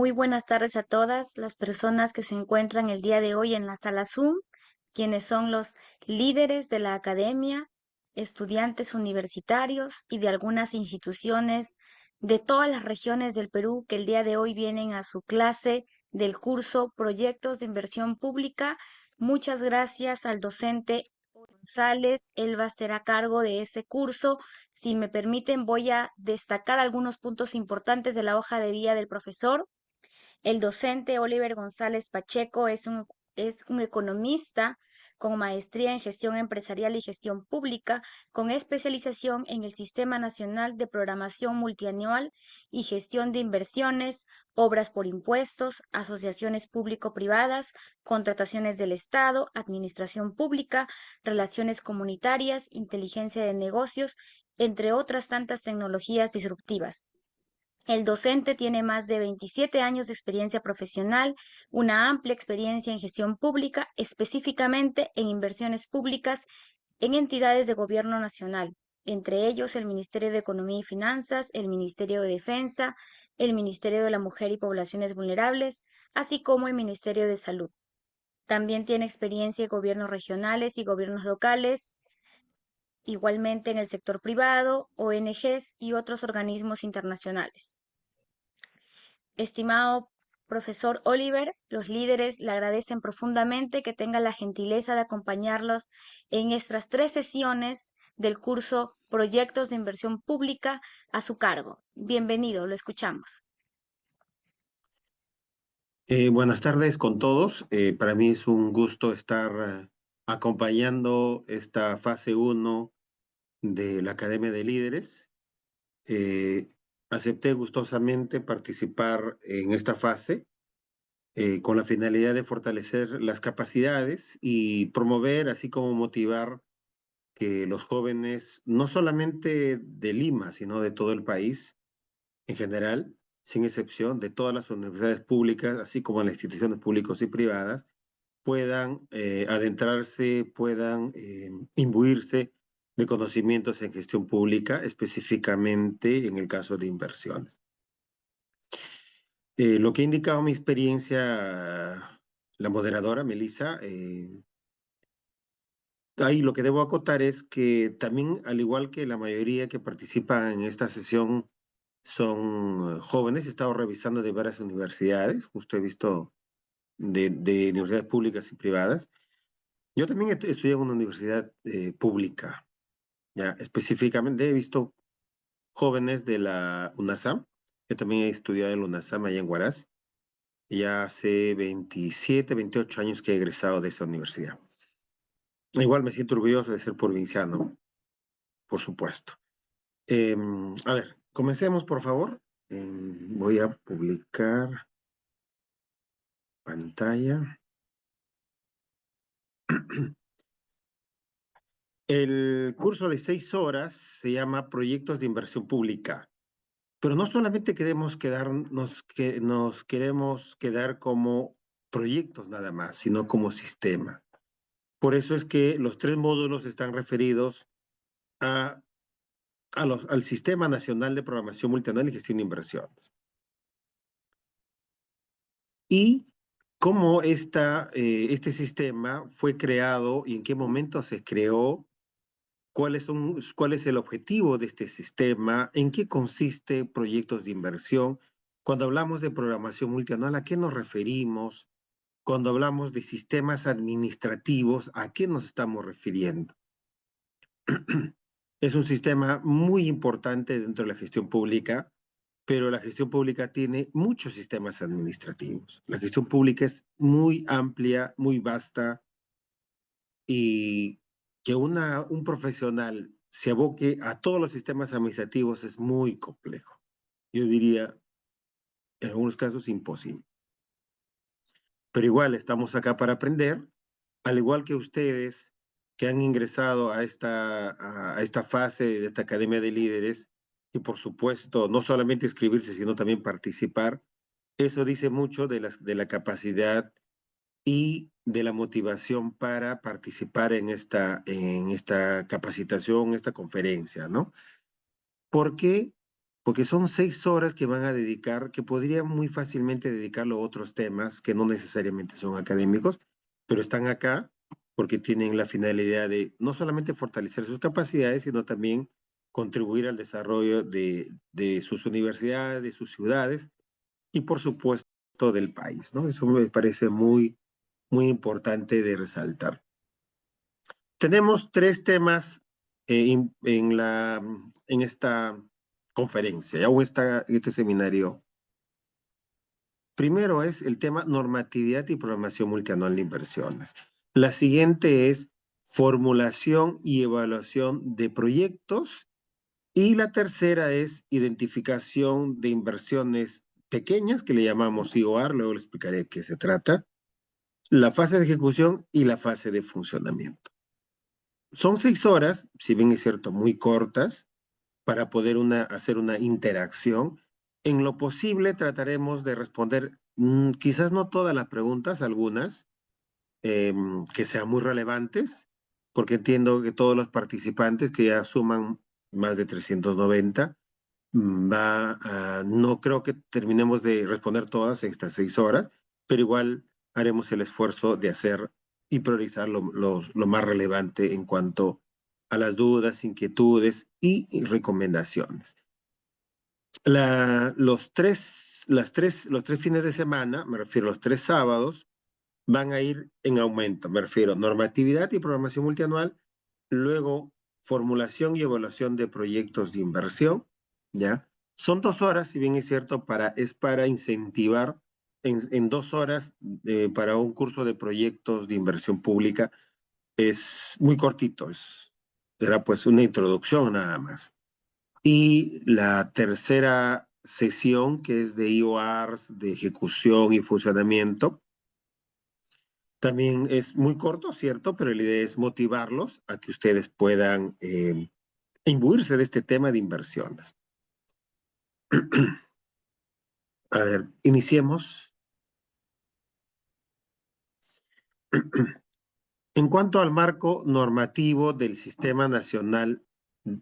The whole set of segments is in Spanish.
Muy buenas tardes a todas las personas que se encuentran el día de hoy en la sala Zoom, quienes son los líderes de la academia, estudiantes universitarios y de algunas instituciones de todas las regiones del Perú que el día de hoy vienen a su clase del curso Proyectos de Inversión Pública. Muchas gracias al docente González. Él va a estar a cargo de ese curso. Si me permiten, voy a destacar algunos puntos importantes de la hoja de vida del profesor. El docente Oliver González Pacheco es un economista con maestría en gestión empresarial y gestión pública, con especialización en el Sistema Nacional de Programación Multianual y Gestión de Inversiones, obras por impuestos, asociaciones público-privadas, contrataciones del Estado, administración pública, relaciones comunitarias, inteligencia de negocios, entre otras tantas tecnologías disruptivas. El docente tiene más de 27 años de experiencia profesional, una amplia experiencia en gestión pública, específicamente en inversiones públicas en entidades de gobierno nacional, entre ellos el Ministerio de Economía y Finanzas, el Ministerio de Defensa, el Ministerio de la Mujer y Poblaciones Vulnerables, así como el Ministerio de Salud. También tiene experiencia en gobiernos regionales y gobiernos locales, igualmente en el sector privado, ONGs y otros organismos internacionales. Estimado profesor Oliver, los líderes le agradecen profundamente que tenga la gentileza de acompañarlos en estas 3 sesiones del curso Proyectos de Inversión Pública a su cargo. Bienvenido, lo escuchamos. Buenas tardes con todos. Para mí es un gusto estar acompañando esta fase 1 de la Academia de Líderes. Eh, Acepté gustosamente participar en esta fase con la finalidad de fortalecer las capacidades y promover, así como motivar que los jóvenes, no solamente de Lima, sino de todo el país, en general, sin excepción, de todas las universidades públicas, así como las instituciones públicas y privadas, puedan adentrarse, puedan imbuirse de conocimientos en gestión pública, específicamente en el caso de inversiones. Lo que ha indicado mi experiencia, la moderadora, Melissa, ahí lo que debo acotar es que también, al igual que la mayoría que participa en esta sesión, son jóvenes. He estado revisando de varias universidades, justo he visto de universidades públicas y privadas. Yo también estudié en una universidad pública, ya específicamente he visto jóvenes de la UNASAM. Yo también he estudiado en la UNASAM allá en Huaraz. Ya hace 27, 28 años que he egresado de esa universidad. Igual me siento orgulloso de ser provinciano, por supuesto. A ver, comencemos, por favor. Voy a publicar pantalla. El curso de 6 horas se llama Proyectos de Inversión Pública, pero no solamente nos queremos quedar como proyectos nada más, sino como sistema. Por eso es que los 3 módulos están referidos a, al Sistema Nacional de Programación Multianual y Gestión de Inversiones. Y cómo este sistema fue creado y en qué momento se creó, cuál es el objetivo de este sistema, en qué consiste proyectos de inversión. Cuando hablamos de programación multianual, ¿a qué nos referimos? Cuando hablamos de sistemas administrativos, ¿a qué nos estamos refiriendo? Es un sistema muy importante dentro de la gestión pública, pero la gestión pública tiene muchos sistemas administrativos. La gestión pública es muy amplia, muy vasta, y que un profesional se aboque a todos los sistemas administrativos es muy complejo. Yo diría, en algunos casos, imposible. Pero igual estamos acá para aprender, al igual que ustedes que han ingresado a esta fase de esta Academia de Líderes, y por supuesto, no solamente inscribirse, sino también participar. Eso dice mucho de la capacidad y de la motivación para participar en esta capacitación, esta conferencia, ¿no? ¿Por qué? porque son 6 horas que van a dedicar, que podrían muy fácilmente dedicarlo a otros temas que no necesariamente son académicos, pero están acá porque tienen la finalidad de no solamente fortalecer sus capacidades, sino también contribuir al desarrollo de sus universidades, de sus ciudades y por supuesto del país, ¿no? Eso me parece muy, muy importante de resaltar. Tenemos 3 temas en esta conferencia, aún está en este seminario. Primero es el tema normatividad y programación multianual de inversiones. La siguiente es formulación y evaluación de proyectos. Y la tercera es identificación de inversiones pequeñas, que le llamamos IOR, luego le explicaré de qué se trata, la fase de ejecución y la fase de funcionamiento. Son 6 horas, si bien es cierto, muy cortas, para poder hacer una interacción. En lo posible trataremos de responder, quizás no todas las preguntas, algunas, que sean muy relevantes, porque entiendo que todos los participantes, que ya suman más de 390, no creo que terminemos de responder todas en estas 6 horas, pero igual haremos el esfuerzo de hacer y priorizar lo más relevante en cuanto a las dudas, inquietudes y recomendaciones. Los tres fines de semana, me refiero a los 3 sábados, van a ir en aumento, me refiero a normatividad y programación multianual, luego formulación y evaluación de proyectos de inversión, ¿ya? Son 2 horas, si bien es cierto, es para incentivar en 2 horas para un curso de proyectos de inversión pública, es muy cortito, será pues una introducción nada más. Y la tercera sesión, que es de IORs, de ejecución y funcionamiento, también es muy corto, ¿cierto? Pero la idea es motivarlos a que ustedes puedan imbuirse de este tema de inversiones. A ver, iniciemos. En cuanto al marco normativo del Sistema Nacional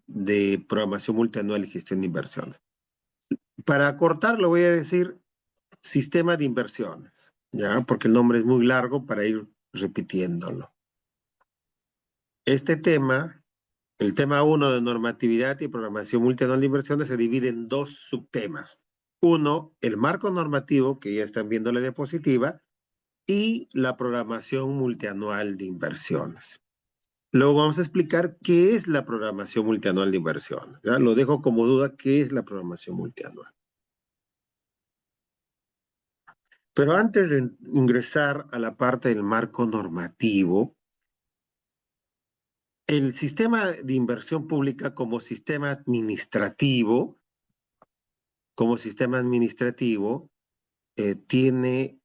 de Programación Multianual y Gestión de Inversiones. Para acortar, lo voy a decir Sistema de Inversiones, ¿ya? Porque el nombre es muy largo para ir repitiéndolo. Este tema, el tema 1 de normatividad y programación multianual de inversiones, se divide en 2 subtemas. Uno, el marco normativo, que ya están viendo la diapositiva, y la programación multianual de inversiones. Luego vamos a explicar qué es la programación multianual de inversiones. ¿Ya? Lo dejo como duda, ¿qué es la programación multianual? Pero antes de ingresar a la parte del marco normativo, el sistema de inversión pública como sistema administrativo, tiene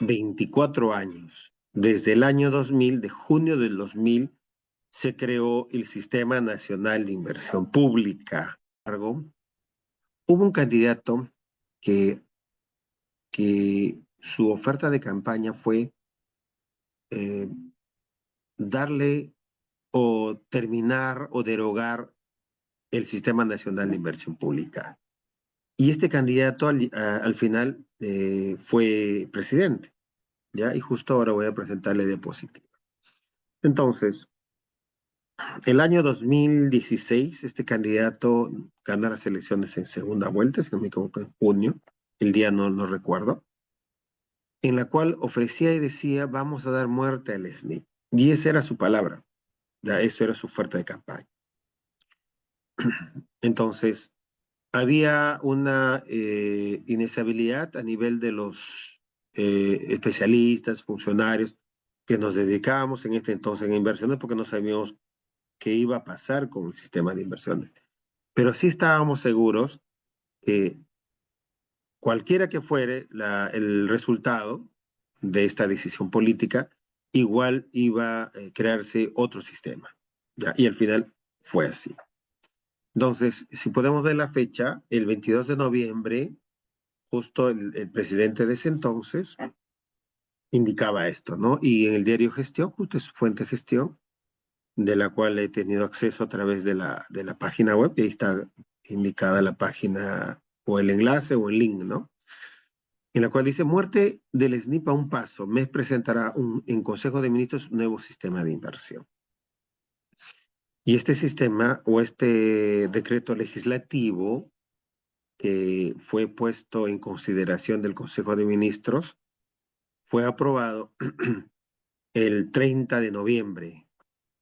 24 años. Desde el año 2000, de junio del 2000, se creó el Sistema Nacional de Inversión Pública. Hubo un candidato que su oferta de campaña fue eh, darle o terminar o derogar el Sistema Nacional de Inversión Pública. Y este candidato al final fue presidente, ¿ya? Y justo ahora voy a presentarle diapositiva. Entonces, el año 2016, este candidato gana las elecciones en segunda vuelta, si no me equivoco, en junio, el día no recuerdo, en la cual ofrecía y decía, vamos a dar muerte al SNI. Y esa era su palabra, ¿ya? Eso era su oferta de campaña. Entonces, había una inestabilidad a nivel de los especialistas, funcionarios, que nos dedicábamos en este entonces en inversiones porque no sabíamos qué iba a pasar con el sistema de inversiones. Pero sí estábamos seguros que cualquiera que fuere el resultado de esta decisión política, igual iba a crearse otro sistema, ¿ya? Y al final fue así. Entonces, si podemos ver la fecha, el 22 de noviembre, justo el presidente de ese entonces indicaba esto, ¿no? Y en el diario Gestión, justo es fuente Gestión, de la cual he tenido acceso a través de la página web, y ahí está indicada la página o el enlace o el link, ¿no? En la cual dice, muerte del SNIP a un paso. MES presentará en Consejo de Ministros un nuevo sistema de inversión. Y este sistema o este decreto legislativo que fue puesto en consideración del Consejo de Ministros fue aprobado el 30 de noviembre,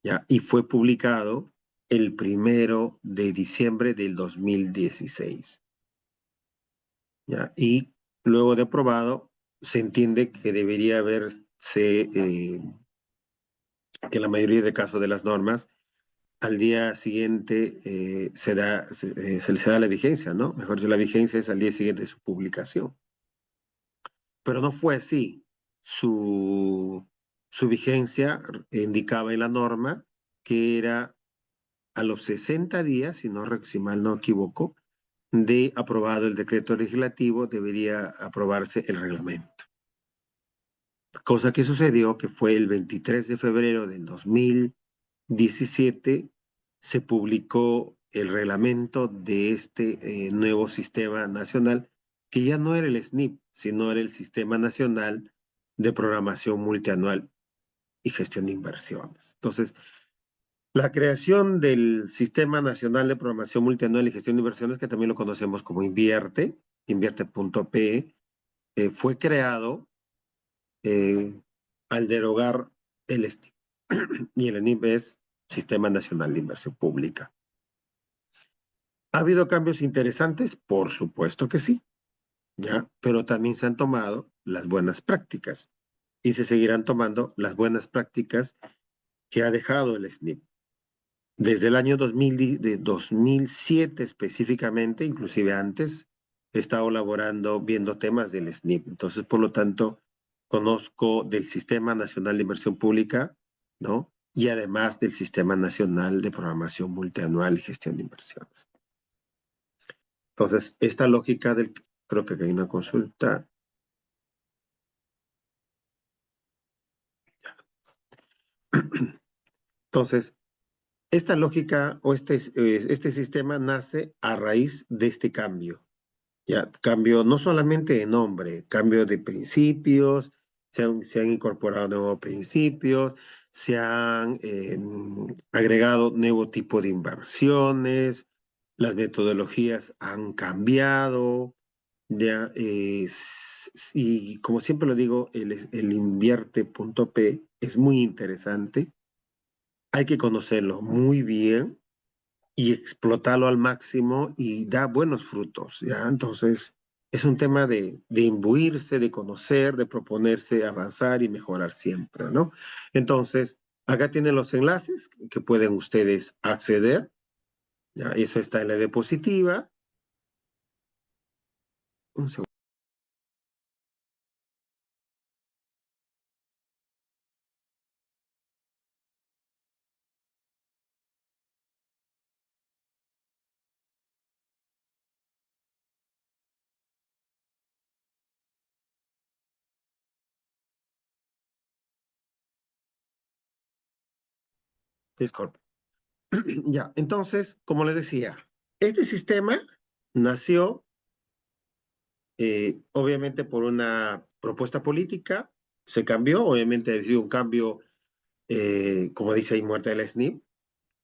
¿ya? Y fue publicado el 1 de diciembre del 2016, ¿ya? Y luego de aprobado, se entiende que debería haberse, que en la mayoría de casos de las normas, al día siguiente se les da la vigencia, ¿no? Mejor dicho, la vigencia es al día siguiente de su publicación. Pero no fue así. Su vigencia indicaba en la norma que era a los 60 días, si mal no equivoco, de aprobado el decreto legislativo, debería aprobarse el reglamento. Cosa que sucedió que fue el 23 de febrero del 2017, se publicó el reglamento de este nuevo sistema nacional, que ya no era el SNIP, sino era el Sistema Nacional de Programación Multianual y Gestión de Inversiones. Entonces, la creación del Sistema Nacional de Programación Multianual y Gestión de Inversiones, que también lo conocemos como Invierte.pe, fue creado al derogar el SNIP. Y el SNIP es Sistema Nacional de Inversión Pública. ¿Ha habido cambios interesantes? Por supuesto que sí, ¿ya? Pero también se han tomado las buenas prácticas y se seguirán tomando las buenas prácticas que ha dejado el SNIP. Desde el año 2007 específicamente, inclusive antes, he estado elaborando, viendo temas del SNIP. Entonces, por lo tanto, conozco del Sistema Nacional de Inversión Pública, ¿no? Y además del Sistema Nacional de Programación Multianual y Gestión de Inversiones. Entonces, esta lógica del, creo que hay una consulta. Entonces, esta lógica o este sistema nace a raíz de este cambio. Ya, cambio no solamente de nombre, cambio de principios, se han incorporado nuevos principios, se han agregado nuevo tipo de inversiones, las metodologías han cambiado, ya, y como siempre lo digo, el Invierte.p es muy interesante, hay que conocerlo muy bien y explotarlo al máximo y da buenos frutos, ¿ya? Entonces, es un tema de imbuirse, de conocer, de proponerse, avanzar y mejorar siempre, ¿no? Entonces, acá tienen los enlaces que pueden ustedes acceder, ¿ya? Eso está en la diapositiva. Un segundo. Disculpe. Ya, entonces, como les decía, este sistema nació obviamente por una propuesta política, se cambió, obviamente ha sido un cambio, como dice ahí, muerte del SNIP,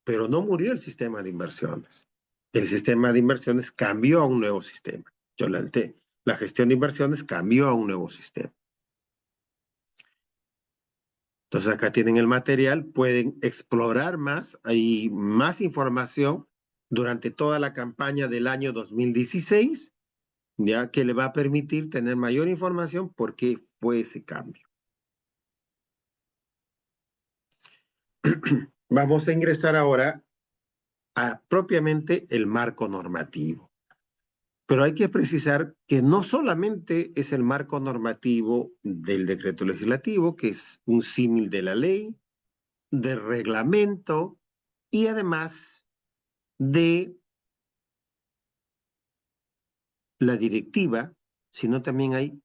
pero no murió el sistema de inversiones. El sistema de inversiones cambió a un nuevo sistema. La gestión de inversiones cambió a un nuevo sistema. Entonces acá tienen el material, pueden explorar más, hay más información durante toda la campaña del año 2016, ya que le va a permitir tener mayor información por qué fue ese cambio. Vamos a ingresar ahora a propiamente el marco normativo. Pero hay que precisar que no solamente es el marco normativo del decreto legislativo, que es un símil de la ley, del reglamento y además de la directiva, sino también hay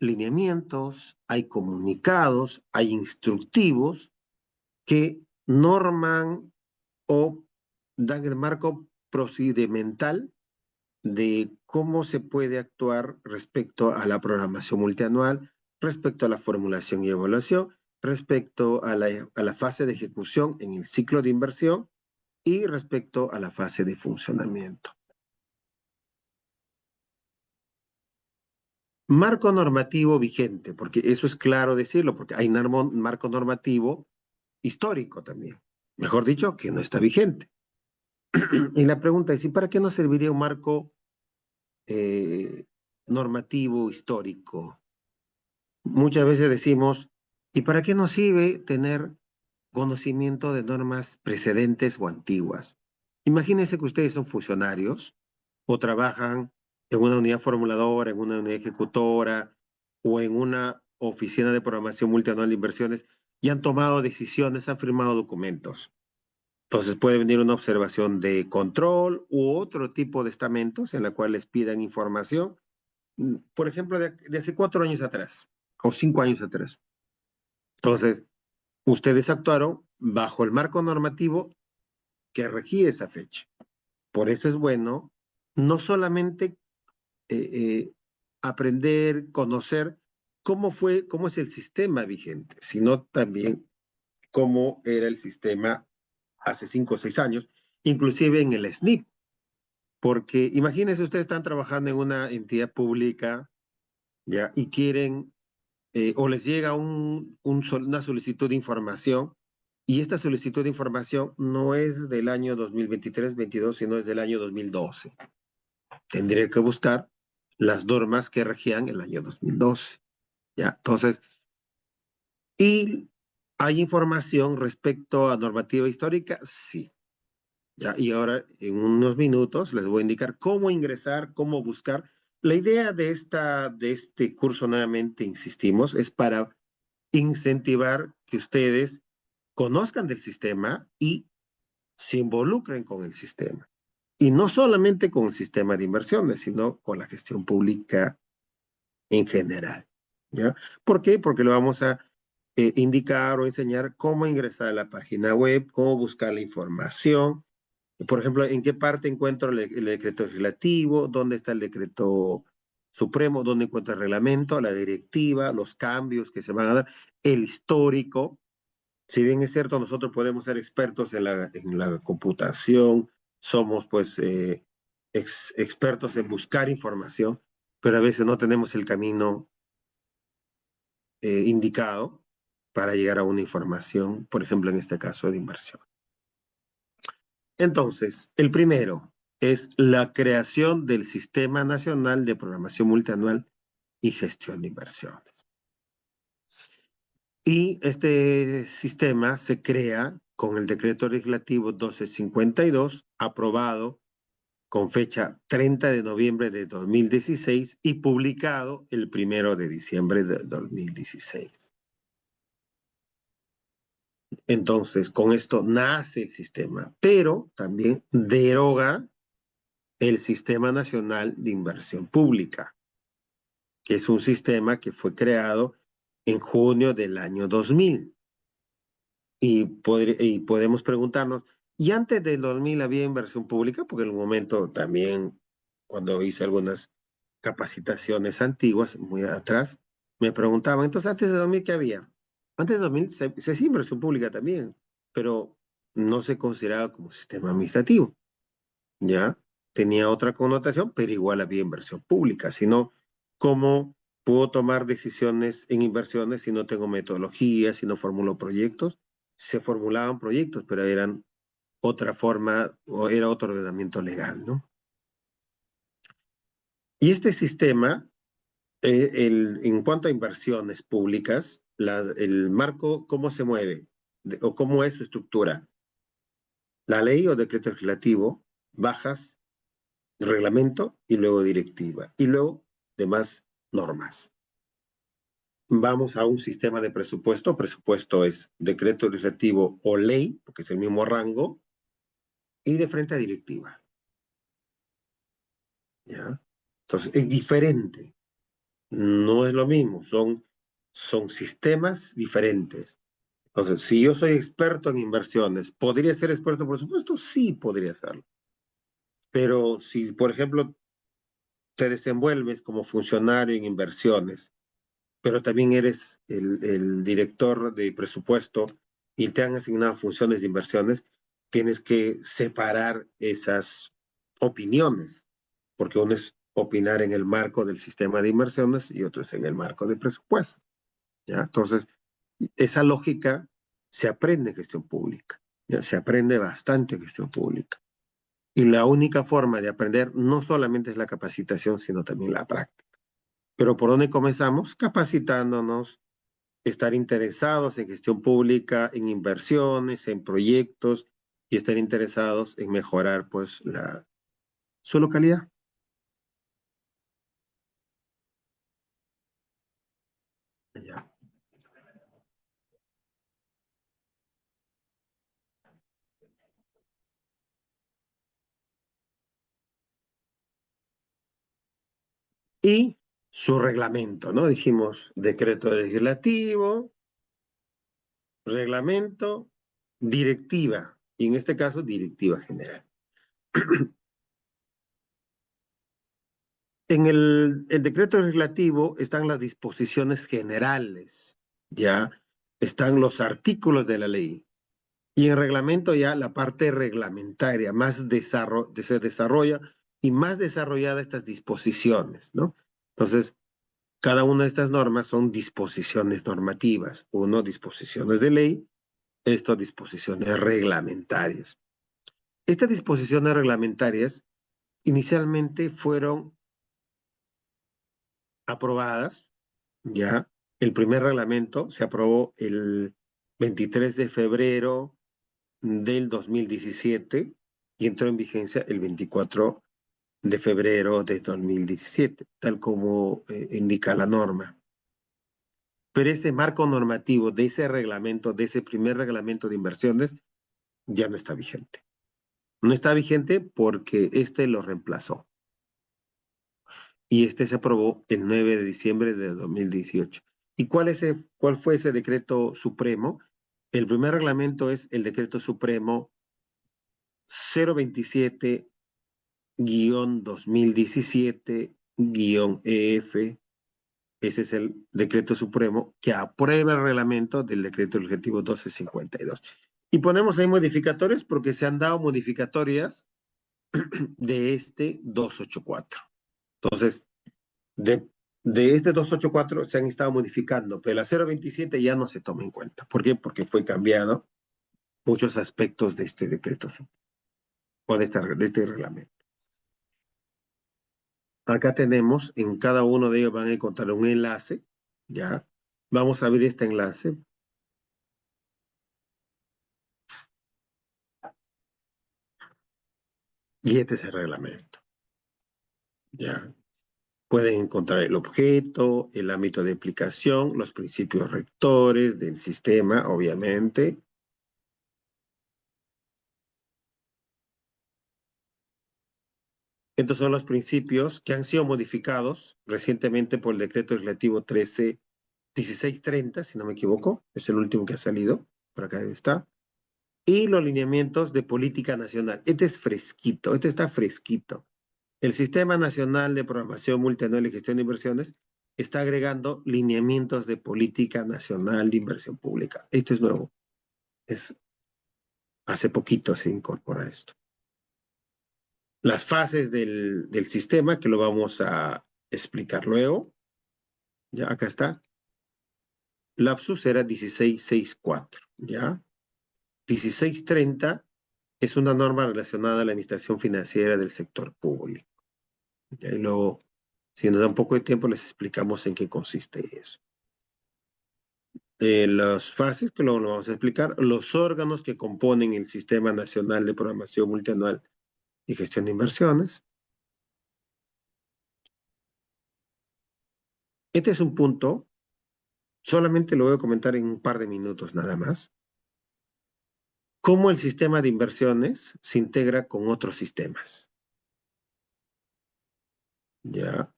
lineamientos, hay comunicados, hay instructivos que norman o dan el marco procedimental de cómo se puede actuar respecto a la programación multianual, respecto a la formulación y evaluación, respecto a la fase de ejecución en el ciclo de inversión y respecto a la fase de funcionamiento. Marco normativo vigente, porque eso es claro decirlo, porque hay marco normativo histórico también. Mejor dicho, que no está vigente. Y la pregunta es, ¿y para qué nos serviría un marco normativo histórico? Muchas veces decimos, ¿y para qué nos sirve tener conocimiento de normas precedentes o antiguas? Imagínense que ustedes son funcionarios o trabajan en una unidad formuladora, en una unidad ejecutora o en una oficina de programación multianual de inversiones y han tomado decisiones, han firmado documentos. Entonces puede venir una observación de control u otro tipo de estamentos en la cual les pidan información, por ejemplo, de hace 4 años atrás o 5 años atrás. Entonces, ustedes actuaron bajo el marco normativo que regía esa fecha. Por eso es bueno no solamente eh, eh, aprender, conocer cómo es el sistema vigente, sino también cómo era el sistema hace 5 o 6 años, inclusive en el SNIP, porque imagínense ustedes están trabajando en una entidad pública, ¿ya? Y quieren, o les llega una solicitud de información, y esta solicitud de información no es del año 2023-22, sino es del año 2012. Tendría que buscar las normas que regían el año 2012, ¿ya? Entonces, ¿y hay información respecto a normativa histórica? Sí. ¿Ya? Y ahora, en unos minutos, les voy a indicar cómo ingresar, cómo buscar. La idea de este curso, nuevamente insistimos, es para incentivar que ustedes conozcan del sistema y se involucren con el sistema. Y no solamente con el sistema de inversiones, sino con la gestión pública en general. ¿Ya? ¿Por qué? Porque le vamos a indicar o enseñar cómo ingresar a la página web, cómo buscar la información. Por ejemplo, ¿en qué parte encuentro el decreto legislativo? ¿Dónde está el decreto supremo? ¿Dónde encuentro el reglamento, la directiva, los cambios que se van a dar, el histórico? Si bien es cierto, nosotros podemos ser expertos en la computación, somos pues expertos en buscar información, pero a veces no tenemos el camino indicado para llegar a una información, por ejemplo, en este caso de inversión. Entonces, el primero es la creación del Sistema Nacional de Programación Multianual y Gestión de Inversiones. Y este sistema se crea con el decreto legislativo 1252, aprobado con fecha 30 de noviembre de 2016 y publicado el 1 de diciembre de 2016. Entonces, con esto nace el sistema, pero también deroga el Sistema Nacional de Inversión Pública, que es un sistema que fue creado en junio del año 2000. Y podemos preguntarnos, ¿y antes del 2000 había inversión pública? Porque en un momento también, cuando hice algunas capacitaciones antiguas, muy atrás, me preguntaban, entonces antes de 2000, ¿qué había? Antes de 2000 se hacía inversión pública también, pero no se consideraba como sistema administrativo, ¿ya? Tenía otra connotación, pero igual había inversión pública, sino cómo puedo tomar decisiones en inversiones si no tengo metodología, si no formulo proyectos. Se formulaban proyectos, pero eran otra forma o era otro ordenamiento legal, ¿no? Y este sistema, en cuanto a inversiones públicas, el marco, ¿cómo se mueve? O cómo es su estructura. La ley o decreto legislativo, bajas, reglamento y luego directiva. Y luego demás normas. Vamos a un sistema de presupuesto. Presupuesto es decreto legislativo o ley, porque es el mismo rango, y de frente a directiva. ¿Ya? Entonces, es diferente. No es lo mismo. Son sistemas diferentes. Entonces, si yo soy experto en inversiones, ¿podría ser experto en presupuesto? Sí, podría serlo. Pero si, por ejemplo, te desenvuelves como funcionario en inversiones, pero también eres el director de presupuesto y te han asignado funciones de inversiones, tienes que separar esas opiniones, porque uno es opinar en el marco del sistema de inversiones y otro es en el marco de presupuesto, ¿ya? Entonces, esa lógica se aprende en gestión pública, ¿ya? Se aprende bastante en gestión pública. Y la única forma de aprender no solamente es la capacitación, sino también la práctica. Pero ¿por dónde comenzamos? Capacitándonos, estar interesados en gestión pública, en inversiones, en proyectos y estar interesados en mejorar pues su localidad. Ya. Y su reglamento, ¿no? Dijimos decreto legislativo, reglamento, directiva, y en este caso directiva general. En el decreto legislativo están las disposiciones generales, ya están los artículos de la ley. Y en reglamento ya la parte reglamentaria, se desarrolla y más desarrollada estas disposiciones, ¿no? Entonces, cada una de estas normas son disposiciones normativas. Uno, disposiciones de ley, esto, disposiciones reglamentarias. Estas disposiciones reglamentarias inicialmente fueron aprobadas, ya. El primer reglamento se aprobó el 23 de febrero del 2017 y entró en vigencia el 24 de febrero de 2017, tal como indica la norma. Pero ese marco normativo de ese reglamento, de ese primer reglamento de inversiones, ya no está vigente. No está vigente porque este lo reemplazó. Y este se aprobó el 9 de diciembre de 2018. ¿Y cuál fue ese decreto supremo? El primer reglamento es el decreto supremo 027-2017-EF. Ese es el decreto supremo que aprueba el reglamento del decreto legislativo 1252. Y ponemos ahí modificatorios porque se han dado modificatorias de este 284. Entonces, de, de este 284 se han estado modificando, pero la 027 ya no se toma en cuenta. ¿Por qué? Porque fue cambiado muchos aspectos de este decreto o de este reglamento. Acá tenemos, en cada uno de ellos van a encontrar un enlace, ¿ya? Vamos a abrir este enlace. Y este es el reglamento, ¿ya? Pueden encontrar el objeto, el ámbito de aplicación, los principios rectores del sistema, obviamente. Estos son los principios que han sido modificados recientemente por el decreto legislativo 1630, si no me equivoco, es el último que ha salido, por acá debe estar. Y los lineamientos de política nacional. Este es fresquito, este está fresquito. El Sistema Nacional de Programación Multianual y Gestión de Inversiones está agregando lineamientos de política nacional de inversión pública. Esto es nuevo. Hace poquito se incorpora esto. Las fases del sistema, que lo vamos a explicar luego. Ya, acá está. Lapsus era 1664, ¿ya? 1630 es una norma relacionada a la administración financiera del sector público. ¿Ya? Y luego, si nos da un poco de tiempo, les explicamos en qué consiste eso. Las fases, que luego lo vamos a explicar, los órganos que componen el Sistema Nacional de Programación Multianual y Gestión de Inversiones. Este es un punto, solamente lo voy a comentar en un par de minutos nada más. Cómo el sistema de inversiones se integra con otros sistemas. Ya,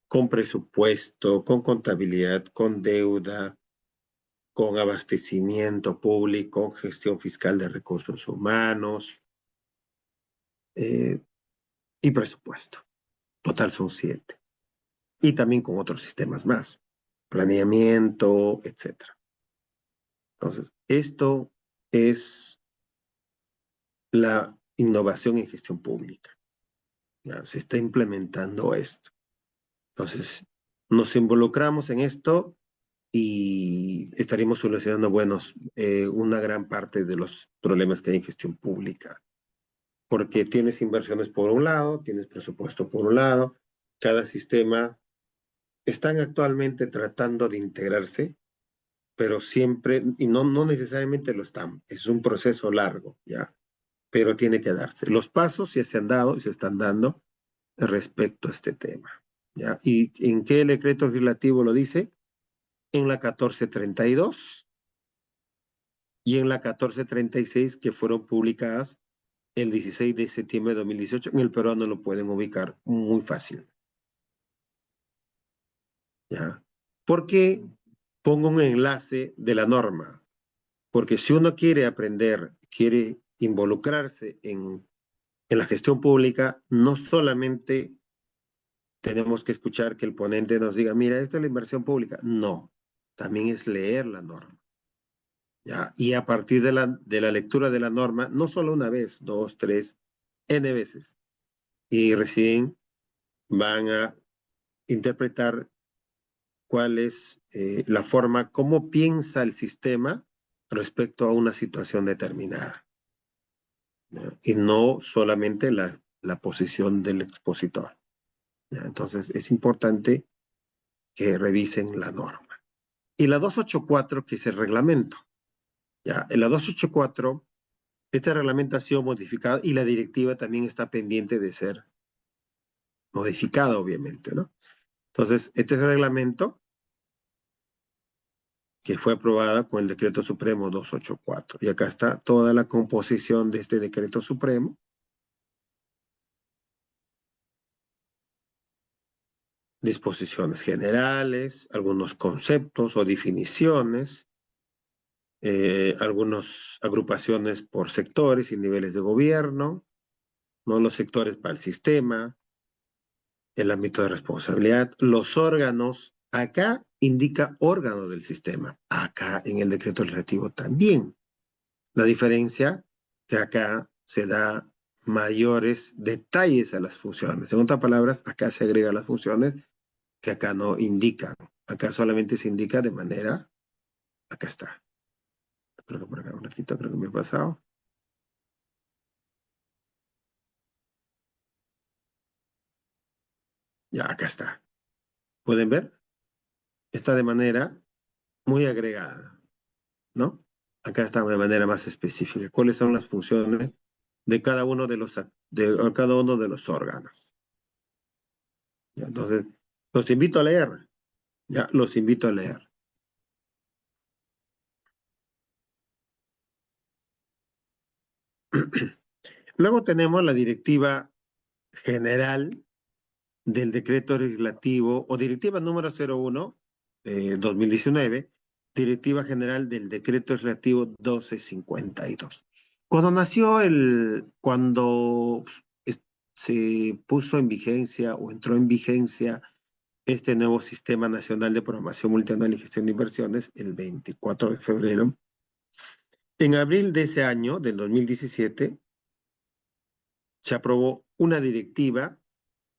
con presupuesto, con contabilidad, con deuda, con abastecimiento público, gestión fiscal de recursos humanos, y presupuesto. Total son 7. Y también con otros sistemas más, planeamiento, etcétera. Entonces, esto es la innovación en gestión pública. Ya, se está implementando esto. Entonces, nos involucramos en esto y estaremos solucionando, una gran parte de los problemas que hay en gestión pública. Porque tienes inversiones por un lado, tienes presupuesto por un lado, cada sistema están actualmente tratando de integrarse, pero siempre, y no necesariamente lo están, es un proceso largo, ¿ya? Pero tiene que darse. Los pasos ya se han dado y se están dando respecto a este tema, ¿ya? ¿Y en qué decreto legislativo lo dice? En la 1432 y en la 1436 que fueron publicadas el 16 de septiembre de 2018. En el peruano lo pueden ubicar muy fácil, ¿ya? ¿Por qué pongo un enlace de la norma? Porque si uno quiere aprender, quiere involucrarse en la gestión pública, no solamente tenemos que escuchar que el ponente nos diga, mira, esto es la inversión pública. No, también es leer la norma. ¿Ya? Y a partir de la lectura de la norma, no solo una vez, dos, tres, N veces, y recién van a interpretar cuál es la forma, cómo piensa el sistema respecto a una situación determinada, ¿ya? Y no solamente la posición del expositor, ¿ya? Entonces, es importante que revisen la norma. Y la 284, que es el reglamento, ¿ya? En la 284, este reglamento ha sido modificado y la directiva también está pendiente de ser modificada, obviamente, ¿no? Entonces, este es el reglamento que fue aprobada con el decreto supremo 284. Y acá está toda la composición de este decreto supremo. Disposiciones generales, algunos conceptos o definiciones, algunas agrupaciones por sectores y niveles de gobierno, ¿no? Los sectores para el sistema, el ámbito de responsabilidad, los órganos. Acá indica órgano del sistema. Acá en el decreto legislativo también. La diferencia que acá se da mayores detalles a las funciones. En otras palabras, acá se agregan las funciones que acá no indican. Acá solamente se indica de manera, acá está. Creo que por acá un ratito, creo que me he pasado. Ya, acá está. ¿Pueden ver? Está de manera muy agregada, ¿no? Acá está de manera más específica. ¿Cuáles son las funciones de cada uno de los órganos? ¿Ya? Entonces, los invito a leer. Ya, los invito a leer. Luego tenemos la directiva general del decreto legislativo o directiva número 01 2019, directiva general del decreto legislativo 1252. Cuando se puso en vigencia o entró en vigencia este nuevo Sistema Nacional de Programación Multianual y Gestión de Inversiones, el 24 de febrero, en abril de ese año, del 2017, se aprobó una directiva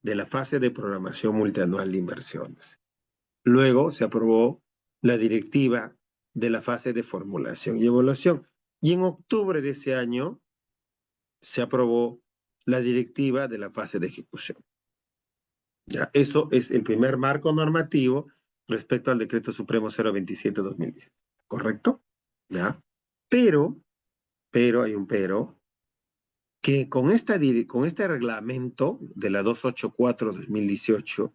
de la fase de programación multianual de inversiones. Luego se aprobó la directiva de la fase de formulación y evaluación. Y en octubre de ese año se aprobó la directiva de la fase de ejecución. ¿Ya? Eso es el primer marco normativo respecto al Decreto Supremo 027-2010. ¿Correcto? ¿Ya? Pero hay un pero, que con este reglamento de la 284-2018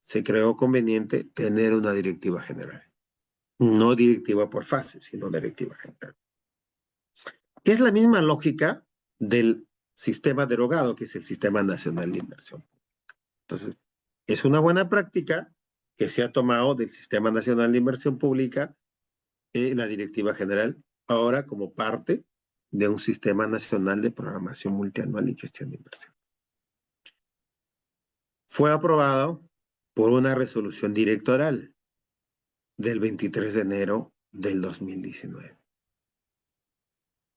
se creó conveniente tener una directiva general. No directiva por fase, sino directiva general. Que es la misma lógica del sistema derogado, que es el Sistema Nacional de Inversión. Entonces, es una buena práctica que se ha tomado del Sistema Nacional de Inversión Pública la directiva general, ahora como parte de un Sistema Nacional de Programación Multianual y Gestión de Inversión. fue aprobado por una resolución directoral del 23 de enero del 2019.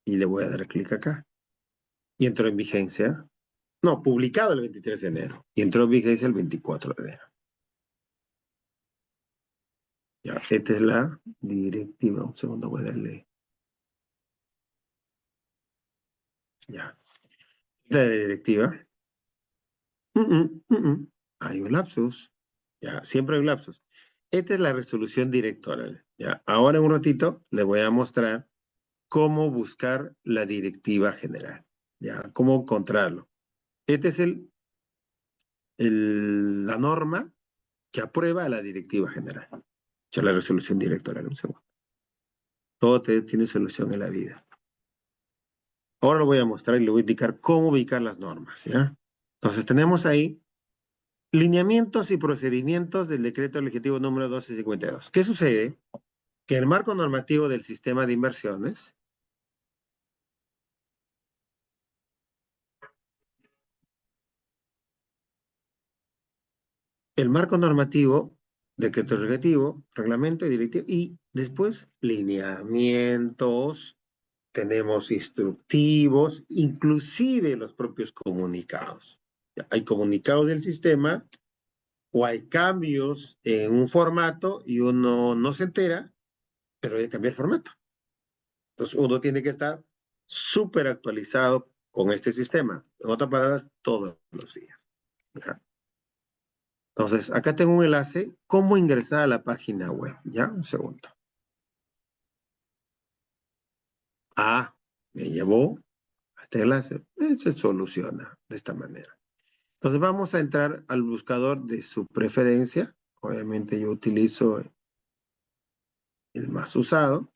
Y le voy a dar clic acá. Y entró en vigencia, no, publicado el 23 de enero. Y entró en vigencia el 24 de enero. Ya, esta es la directiva. Un segundo, voy a darle. Ya. Esta es la directiva. Hay un lapsus. Ya, siempre hay un lapsus. Esta es la resolución directoral. Ya, ahora en un ratito le voy a mostrar cómo buscar la directiva general. Ya, cómo encontrarlo. Esta es la norma que aprueba la directiva general. Ya, la resolución directoral. Un segundo. Todo tiene solución en la vida. Ahora lo voy a mostrar y le voy a indicar cómo ubicar las normas. ¿Ya? Entonces tenemos ahí lineamientos y procedimientos del decreto legislativo número 1252. ¿Qué sucede? Que el marco normativo del sistema de inversiones el marco normativo, decreto legislativo, reglamento y directivo, y después lineamientos, tenemos instructivos, inclusive los propios comunicados. Hay comunicados del sistema o hay cambios en un formato y uno no se entera, pero hay que cambiar el formato. Entonces uno tiene que estar súper actualizado con este sistema. En otras palabras, todos los días. ¿Ya? Entonces, acá tengo un enlace, cómo ingresar a la página web. ¿Ya? Un segundo. Ah, me llevó a este enlace. Se soluciona de esta manera. Entonces vamos a entrar al buscador de su preferencia. Obviamente yo utilizo el más usado.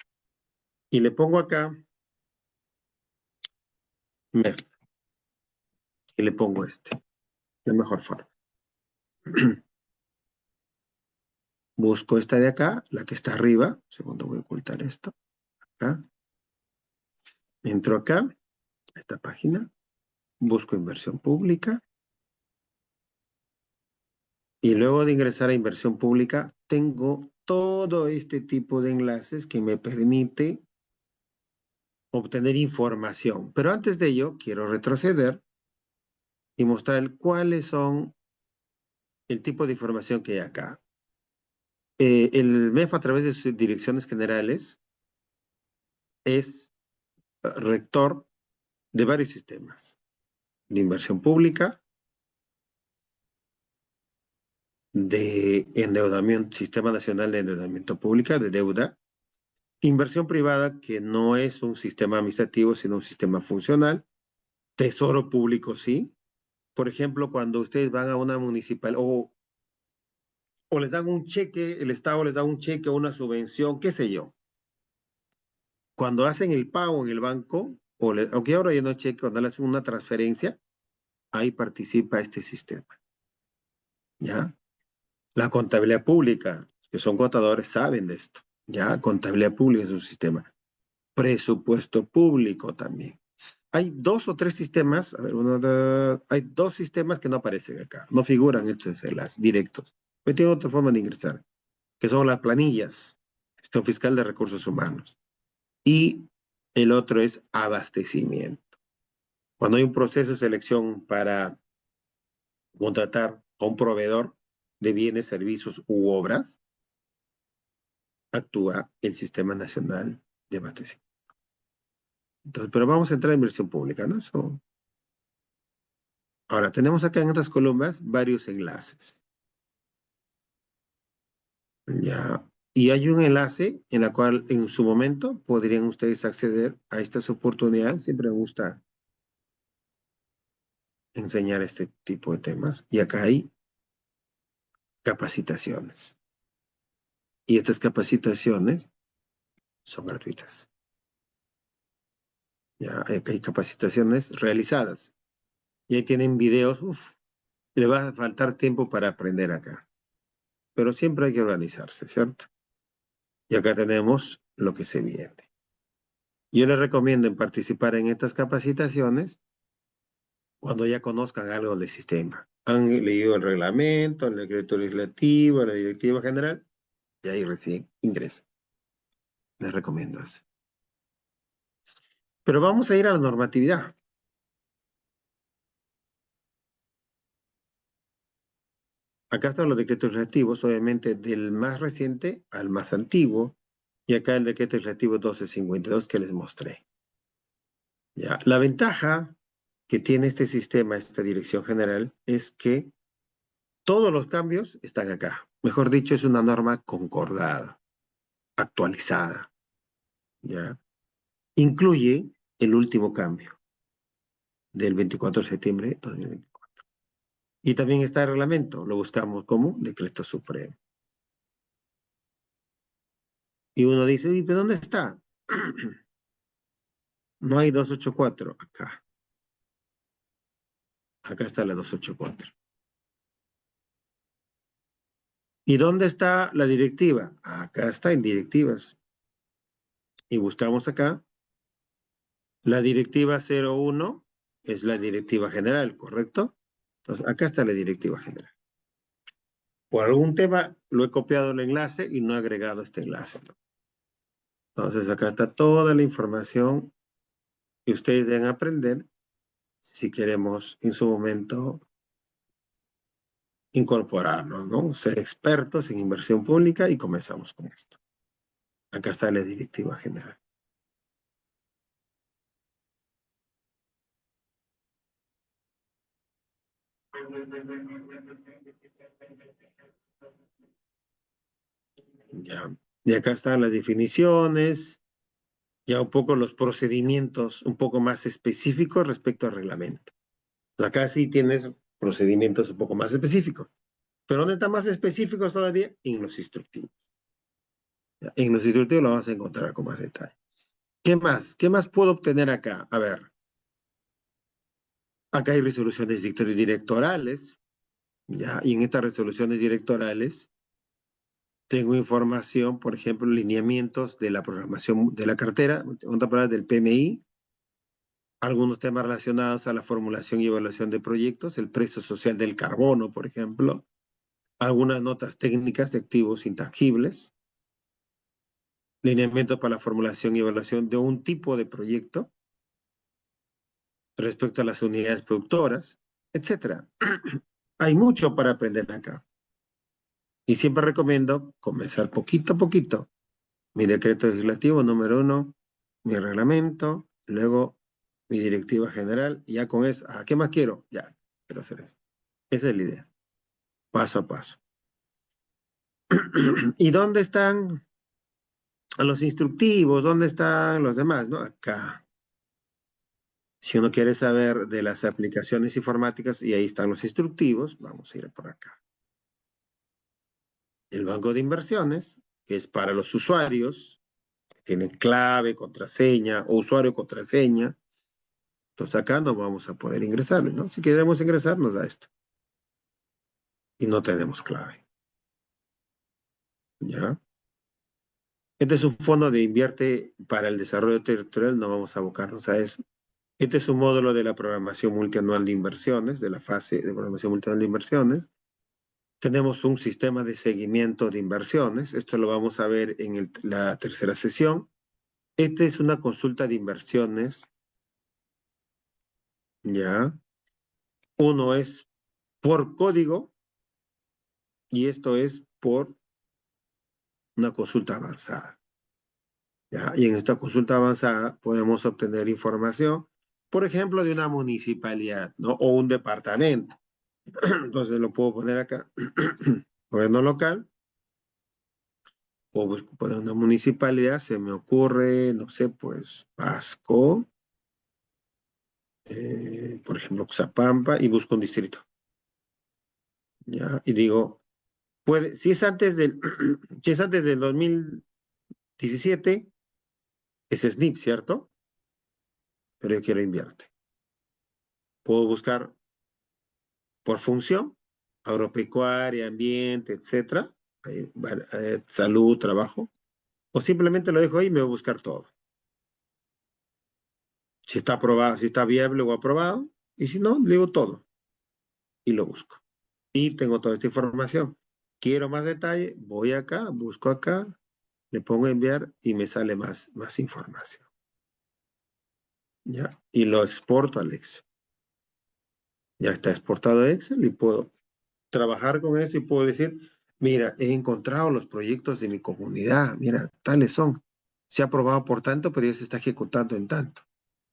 Y le pongo acá MEF. Y le pongo este. De mejor forma. Busco esta de acá, la que está arriba. Segundo, voy a ocultar esto. Acá. Entro acá, a esta página. Busco inversión pública. Y luego de ingresar a inversión pública, tengo todo este tipo de enlaces que me permite obtener información. Pero antes de ello, quiero retroceder y mostrar cuáles son el tipo de información que hay acá. El MEF, a través de sus direcciones generales, es rector de varios sistemas de inversión pública, de endeudamiento, Sistema Nacional de Endeudamiento Público, de deuda, inversión privada, que no es un sistema administrativo, sino un sistema funcional, tesoro público, sí. Por ejemplo, cuando ustedes van a una municipal o les dan un cheque, el Estado les da un cheque o una subvención, qué sé yo. Cuando hacen el pago en el banco, aunque ahora ya no cheque, cuando le hacen una transferencia, ahí participa este sistema. ¿Ya? La contabilidad pública, que son contadores, saben de esto. ¿Ya? Contabilidad pública es un sistema. Presupuesto público también. Hay dos o tres sistemas, a ver, hay dos sistemas que no aparecen acá, no figuran estos enlaces directos. Pero tiene otra forma de ingresar, que son las planillas, gestión fiscal de recursos humanos. Y el otro es abastecimiento. Cuando hay un proceso de selección para contratar a un proveedor de bienes, servicios u obras, actúa el Sistema Nacional de Abastecimiento. Entonces, pero vamos a entrar en inversión pública, ¿no? Ahora, tenemos acá en estas columnas varios enlaces. Ya. Y hay un enlace en la cual en su momento podrían ustedes acceder a estas oportunidades. Siempre me gusta enseñar este tipo de temas. Y acá hay capacitaciones. Y estas capacitaciones son gratuitas. Ya hay capacitaciones realizadas. Y ahí tienen videos. Le va a faltar tiempo para aprender acá. Pero siempre hay que organizarse, ¿cierto? Y acá tenemos lo que se viene. Yo les recomiendo participar en estas capacitaciones cuando ya conozcan algo del sistema. Han leído el reglamento, el decreto legislativo, la directiva general, y ahí recién ingresan. Les recomiendo eso. Pero vamos a ir a la normatividad. Acá están los decretos legislativos, obviamente del más reciente al más antiguo, y acá el decreto legislativo 1252 que les mostré. Ya. La ventaja que tiene este sistema, esta dirección general, es que todos los cambios están acá. Mejor dicho, es una norma concordada, actualizada. ¿Ya? Incluye el último cambio del 24 de septiembre de 2024. Y también está el reglamento, lo buscamos como decreto supremo. Y uno dice, uy, ¿pero dónde está? No hay 284 acá. Acá está la 284. ¿Y dónde está la directiva? Acá está en directivas. Y buscamos acá. La directiva 01 es la directiva general, ¿correcto? Entonces, acá está la directiva general. Por algún tema lo he copiado el enlace y no he agregado este enlace, ¿no? Entonces, acá está toda la información que ustedes deben aprender si queremos en su momento incorporarnos, ¿no? Ser expertos en inversión pública y comenzamos con esto. Acá está la directiva general. Ya. Y acá están las definiciones, ya un poco los procedimientos un poco más específicos respecto al reglamento. Acá sí tienes procedimientos un poco más específicos. Pero ¿dónde están más específicos todavía? En los instructivos. Ya. En los instructivos lo vas a encontrar con más detalle. ¿Qué más? ¿Qué más puedo obtener acá? A ver, acá hay resoluciones directorales, ya, y en estas resoluciones directorales tengo información, por ejemplo, lineamientos de la programación de la cartera, en otras palabras, del PMI, algunos temas relacionados a la formulación y evaluación de proyectos, el precio social del carbono, por ejemplo, algunas notas técnicas de activos intangibles, lineamientos para la formulación y evaluación de un tipo de proyecto respecto a las unidades productoras, etcétera. Hay mucho para aprender acá. Y siempre recomiendo comenzar poquito a poquito. Mi decreto legislativo número 1, mi reglamento, luego mi directiva general, y ya con eso, ¿qué más quiero? Ya, quiero hacer eso. Esa es la idea, paso a paso. ¿Y dónde están los instructivos? ¿Dónde están los demás? ¿No? Acá. Si uno quiere saber de las aplicaciones informáticas, y ahí están los instructivos, vamos a ir por acá. El banco de inversiones, que es para los usuarios, que tienen clave, contraseña, o usuario, contraseña. Entonces acá no vamos a poder ingresar, ¿no? Si queremos ingresar, nos da esto. Y no tenemos clave. ¿Ya? Este es un fondo de invierte para el desarrollo territorial, no vamos a abocarnos a eso. Este es un módulo de la programación multianual de inversiones, de la fase de programación multianual de inversiones. Tenemos un sistema de seguimiento de inversiones. Esto lo vamos a ver en la tercera sesión. Esta es una consulta de inversiones. ¿Ya? Uno es por código y esto es por una consulta avanzada. ¿Ya? Y en esta consulta avanzada podemos obtener información, por ejemplo, de una municipalidad, ¿no? O un departamento. Entonces lo puedo poner acá. Gobierno local. O busco poner una municipalidad. Se me ocurre, no sé, pues, Pasco. Por ejemplo, Xapampa. Y busco un distrito. ¿Ya? Y digo, si es antes del, si es antes del 2017, es SNIP, ¿cierto? Pero yo quiero invierte. Puedo buscar por función, agropecuaria, ambiente, etcétera, salud, trabajo, o simplemente lo dejo ahí y me voy a buscar todo. Si está aprobado, si está viable o aprobado, y si no, le digo todo. y lo busco. Y tengo toda esta información. Quiero más detalle, voy acá, busco acá, le pongo enviar y me sale más información. ¿Ya? Y lo exporto al Excel. Ya está exportado a Excel y puedo trabajar con esto y puedo decir, mira, he encontrado los proyectos de mi comunidad, mira, tales son. Se ha aprobado por tanto, pero ya se está ejecutando en tanto.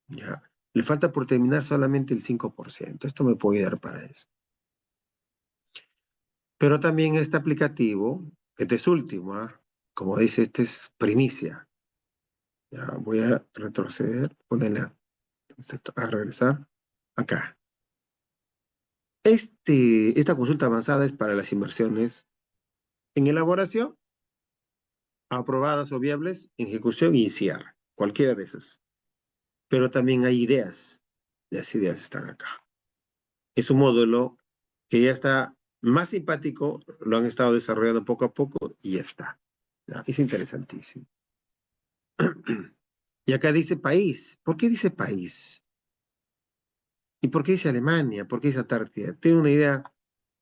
Ya. Le falta por terminar solamente el 5%. Esto me puede dar para eso. Pero también este aplicativo, este es último, ¿ah? Como dice, este es primicia. Ya voy a retroceder, ponerle a regresar acá. Esta consulta avanzada es para las inversiones en elaboración, aprobadas o viables, en ejecución y cierre. Cualquiera de esas. Pero también hay ideas. Las ideas están acá. Es un módulo que ya está más simpático, lo han estado desarrollando poco a poco y ya está. ¿Ya? Es interesantísimo. Y acá dice país. ¿Por qué dice país? ¿Y por qué dice Alemania? ¿Por qué dice Antártida? ¿Tiene una idea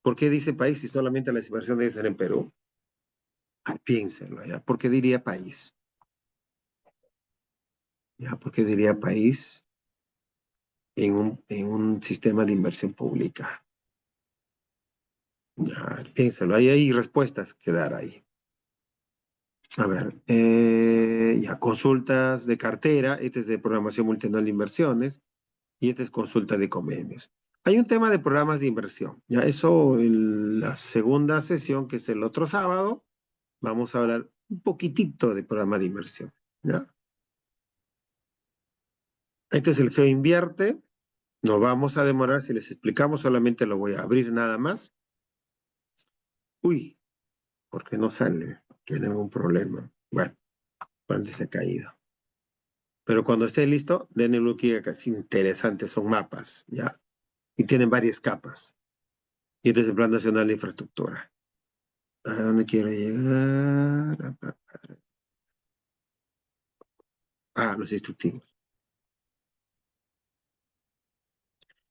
por qué dice país si solamente la inversión debe ser en Perú? Ah, piénsenlo, ¿ya? ¿Por qué diría país? ¿Ya? ¿Por qué diría país en un sistema de inversión pública? Ya, piénselo. Ahí hay respuestas que dar ahí. A ver, ya, consultas de cartera, este es de programación multinacional de inversiones y este es consulta de convenios. Hay un tema de programas de inversión, ya, eso en la segunda sesión, que es el otro sábado, vamos a hablar un poquitito de programa de inversión, ya. Entonces el geo invierte, no vamos a demorar, si les explicamos, solamente lo voy a abrir nada más. Uy, ¿por qué no sale? Tiene algún problema. Bueno, ¿cuándo se ha caído? Pero cuando esté listo, denle un look que es interesante, son mapas, ¿ya? Y tienen varias capas. Y este es el Plan Nacional de Infraestructura. ¿A dónde quiero llegar? Ah, los instructivos.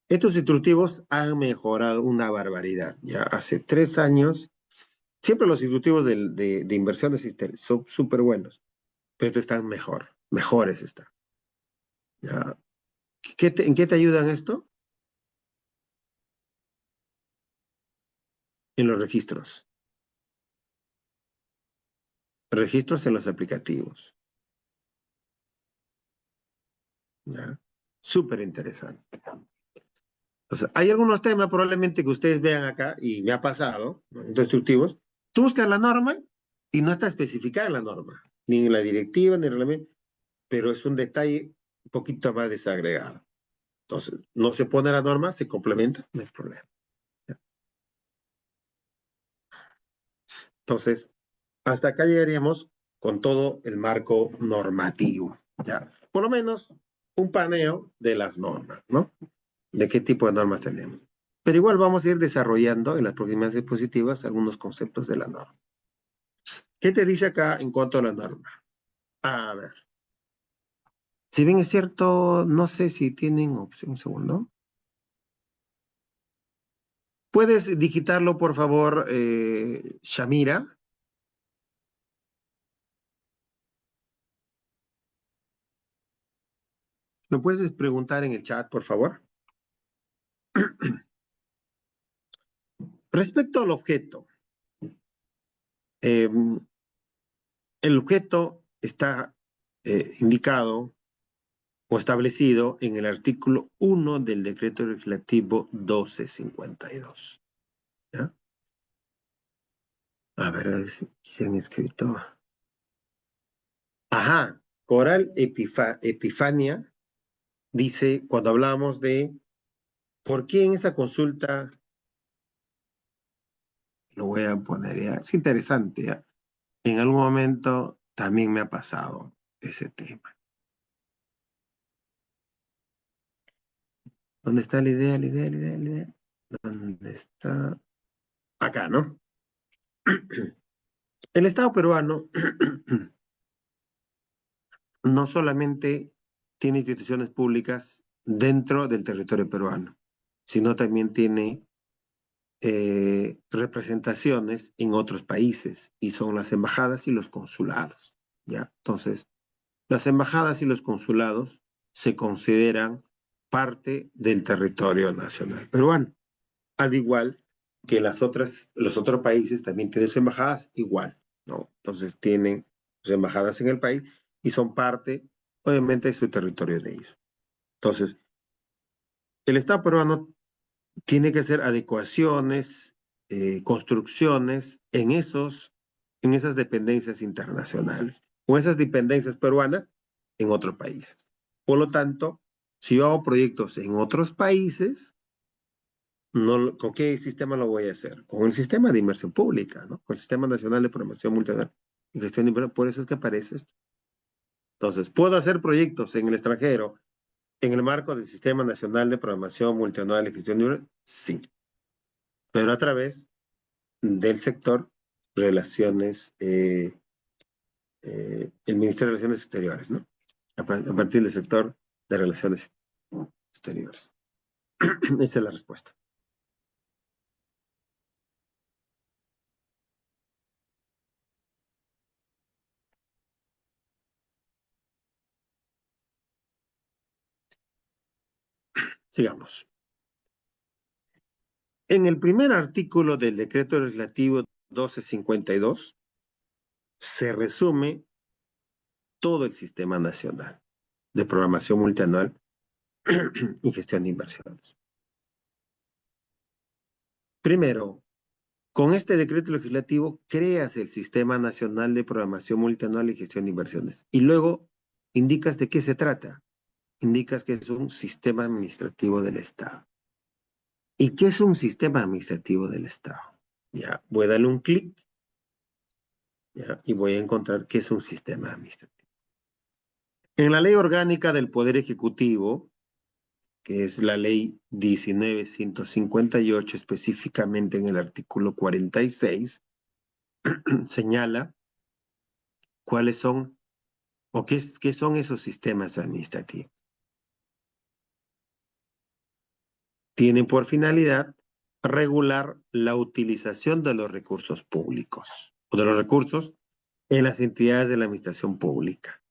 Estos instructivos han mejorado una barbaridad. Ya hace 3 años, siempre los instructivos de inversiones son súper buenos, pero estos están mejores están. ¿Ya? ¿En qué te ayudan esto? En los registros. Registros en los aplicativos. ¿Ya? Súper interesante. O sea, hay algunos temas probablemente que ustedes vean acá, y me ha pasado, ¿no? En los instructivos, tú buscas la norma y no está especificada en la norma, ni en la directiva, ni en el reglamento, pero es un detalle un poquito más desagregado. Entonces, no se pone la norma, se complementa, no hay problema. ¿Ya? Entonces, hasta acá llegaríamos con todo el marco normativo, ¿ya? Por lo menos un paneo de las normas, ¿no? De qué tipo de normas tenemos. Pero igual vamos a ir desarrollando en las próximas diapositivas algunos conceptos de la norma. ¿Qué te dice acá en cuanto a la norma? A ver, si bien es cierto, no sé si tienen opción, un segundo. ¿Puedes digitarlo, por favor, Shamira? ¿Lo puedes preguntar en el chat, por favor? Respecto al objeto, eh, el objeto está indicado o establecido en el artículo 1 del decreto legislativo 1252. ¿Ya? A ver si han escrito. Ajá, Coral Epifania dice, cuando hablamos de por qué en esa consulta, lo voy a poner ya, es interesante, ¿ya? En algún momento también me ha pasado ese tema. ¿Dónde está la idea, la idea, la idea, la idea? ¿Dónde está? Acá, ¿no? El Estado peruano no solamente tiene instituciones públicas dentro del territorio peruano, sino también tiene representaciones en otros países y son las embajadas y los consulados, ¿ya? Entonces, las embajadas y los consulados se consideran parte del territorio nacional peruano, al igual que los otros países también tienen sus embajadas igual, ¿no? Entonces tienen sus embajadas en el país y son parte, obviamente, de su territorio de ellos. Entonces, el Estado peruano tiene que hacer adecuaciones, construcciones en esas dependencias internacionales o esas dependencias peruanas en otros países. Por lo tanto, si yo hago proyectos en otros países, no, ¿con qué sistema lo voy a hacer? Con el sistema de inversión pública, ¿no? Con el Sistema Nacional de Promoción Multinacional y Gestión de Inversión. Por eso es que aparece esto. Entonces, ¿puedo hacer proyectos en el extranjero en el marco del Sistema Nacional de Programación Multianual y Gestión de Inversión? Sí, pero a través del sector relaciones, el Ministerio de Relaciones Exteriores, ¿no? A partir del sector de relaciones exteriores. Esa es la respuesta. Sigamos. En el primer artículo del decreto legislativo 1252 se resume todo el sistema nacional de programación multianual y gestión de inversiones. Primero, con este decreto legislativo creas el Sistema Nacional de Programación Multianual y Gestión de Inversiones. Y luego indicas de qué se trata. Indicas que es un sistema administrativo del Estado. ¿Y qué es un sistema administrativo del Estado? Ya, voy a darle un clic y voy a encontrar qué es un sistema administrativo. En la Ley Orgánica del Poder Ejecutivo, que es la Ley 19.158, específicamente en el artículo 46, señala cuáles son o qué son esos sistemas administrativos. Tienen por finalidad regular la utilización de los recursos públicos o de los recursos en las entidades de la administración pública,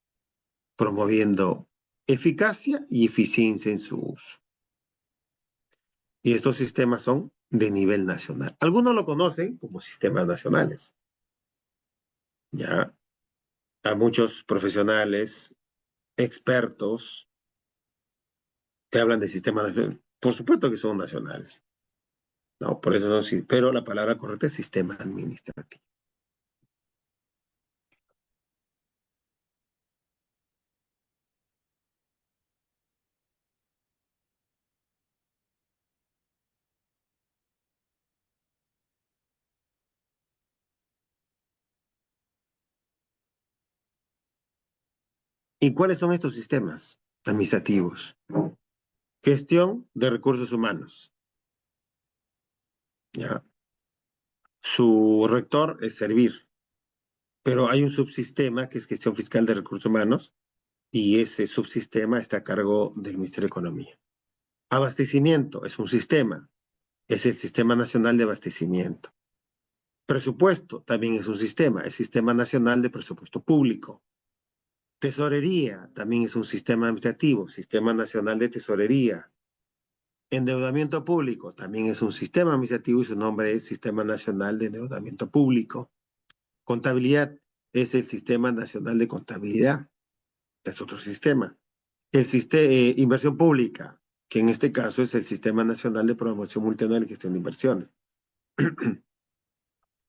promoviendo eficacia y eficiencia en su uso. Y estos sistemas son de nivel nacional. Algunos lo conocen como sistemas nacionales. Ya a muchos profesionales, expertos, te hablan de sistemas nacionales. Por supuesto que son nacionales. No, por eso no, sí, pero la palabra correcta es sistema administrativo. ¿Y cuáles son estos sistemas administrativos? Gestión de recursos humanos. ¿Ya? Su rector es servir, pero hay un subsistema que es gestión fiscal de recursos humanos y ese subsistema está a cargo del Ministerio de Economía. Abastecimiento es un sistema, es el Sistema Nacional de Abastecimiento. Presupuesto también es un sistema, el Sistema Nacional de Presupuesto Público. Tesorería también es un sistema administrativo, Sistema Nacional de Tesorería. Endeudamiento público también es un sistema administrativo y su nombre es Sistema Nacional de Endeudamiento Público. Contabilidad es el Sistema Nacional de Contabilidad, es otro sistema. Inversión pública, que en este caso es el Sistema Nacional de Promoción Multianual y Gestión de Inversiones.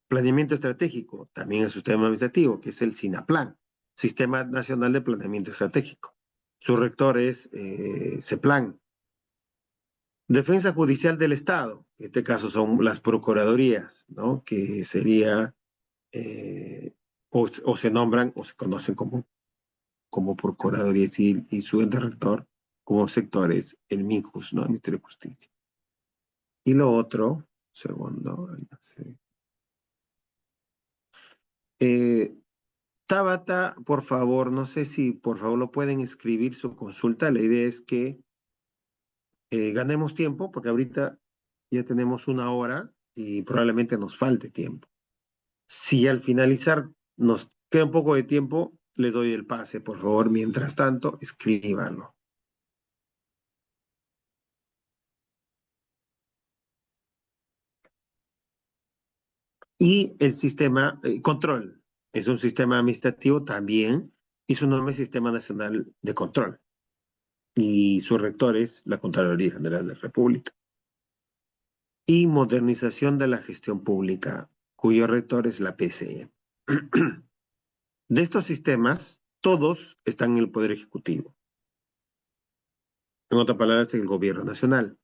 Planeamiento estratégico, también es un sistema administrativo, que es el SINAPLAN, Sistema Nacional de Planeamiento Estratégico. Su rector es CEPLAN. Defensa Judicial del Estado, en este caso son las procuradurías, ¿no? Que sería, o se nombran o se conocen como Procuraduría Civil y su rector como sectores, el MIJUS, ¿no? El Ministerio de Justicia. Y lo otro, segundo, no sé. Tabata, por favor, no sé si por favor lo pueden escribir su consulta. La idea es que ganemos tiempo, porque ahorita ya tenemos 1 hora y probablemente nos falte tiempo. Si al finalizar nos queda un poco de tiempo, le doy el pase, por favor. Mientras tanto, escríbanlo. Y el sistema control es un sistema administrativo también, y su nombre es Sistema Nacional de Control. Y su rector es la Contraloría General de la República. Y modernización de la gestión pública, cuyo rector es la PCE. De estos sistemas, todos están en el Poder Ejecutivo. En otras palabras, en el Gobierno Nacional.